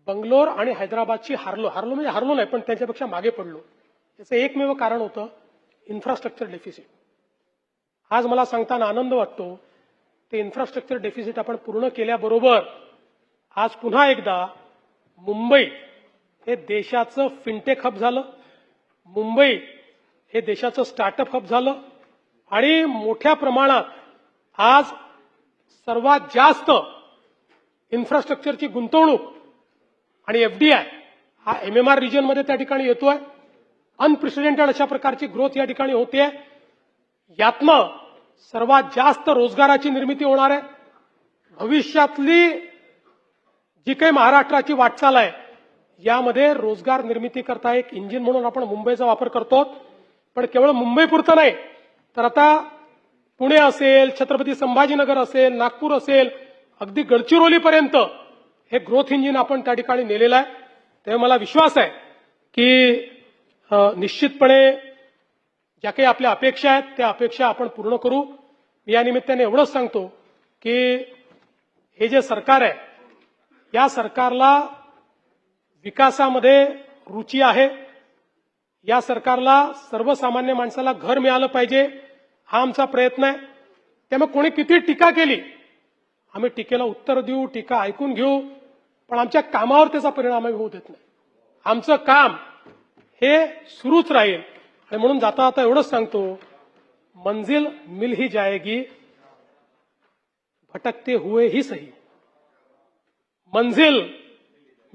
बंगलोर आणि हैदराबादची हारलो म्हणजे हारलो नाही, पण त्यांच्यापेक्षा मागे पडलो. याचं एकमेव कारण होतं इन्फ्रास्ट्रक्चर डेफिसिट. आज मला सांगताना आनंद वाटतो ते इन्फ्रास्ट्रक्चर डेफिसिट आपण पूर्ण केल्याबरोबर आज पुन्हा एकदा मुंबई हे देशाचं फिनटेक हब झालं, मुंबई हे देशाचं स्टार्टअप हब झालं आणि मोठ्या प्रमाणात आज सर्वात जास्त इन्फ्रास्ट्रक्चरची गुंतवणूक आणि FDI हा MMR रिजनमध्ये त्या ठिकाणी येतोय. अनप्रेसिडेंटेड अशा प्रकारची ग्रोथ या ठिकाणी होते. यातनं सर्वात जास्त रोजगाराची निर्मिती होणार आहे. भविष्यातली जी काही महाराष्ट्राची वाटचाल आहे यामध्ये रोजगार निर्मिती करता एक इंजिन म्हणून आपण मुंबईचा वापर करतो. पण केवळ मुंबईपुरतं नाही, तर आता पुणे असेल, छत्रपती संभाजीनगर असेल, नागपूर असेल, अगदी गडचिरोलीपर्यंत हे ग्रोथ इंजिन आपण त्या ठिकाणी नेलेलं आहे. तेव्हा मला विश्वास आहे की निश्चितपणे ज्या काही आपल्या अपेक्षा आहेत त्या अपेक्षा आपण पूर्ण करू. मी या निमित्ताने एवढंच सांगतो की हे जे सरकार आहे या सरकारला विकासामध्ये रुची आहे. या सरकारला सर्वसामान्य माणसाला घर मिळालं पाहिजे हा आमचा प्रयत्न आहे. त्यामुळे कोणी किती टीका केली आम्ही टीकेला उत्तर देऊ, टीका ऐकून घेऊ, पण आमच्या कामावर त्याचा परिणाम होऊ देत नाही. आमचं काम हे सुरूच राहील. आणि म्हणून जाता जाता एवढंच सांगतो, मंजिल मिल ही जाएगी भटकते हुए ही सही. मंजिल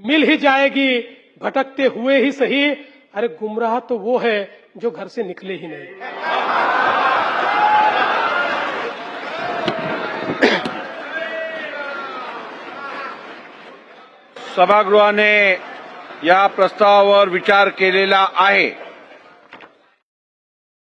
मिल ही जाएगी भटकते हुए ही सही. अरे गुमराह तो वो है जो घर से निकले ही नहीं. सभागृहाने या प्रस्तावावर विचार केलेला आहे.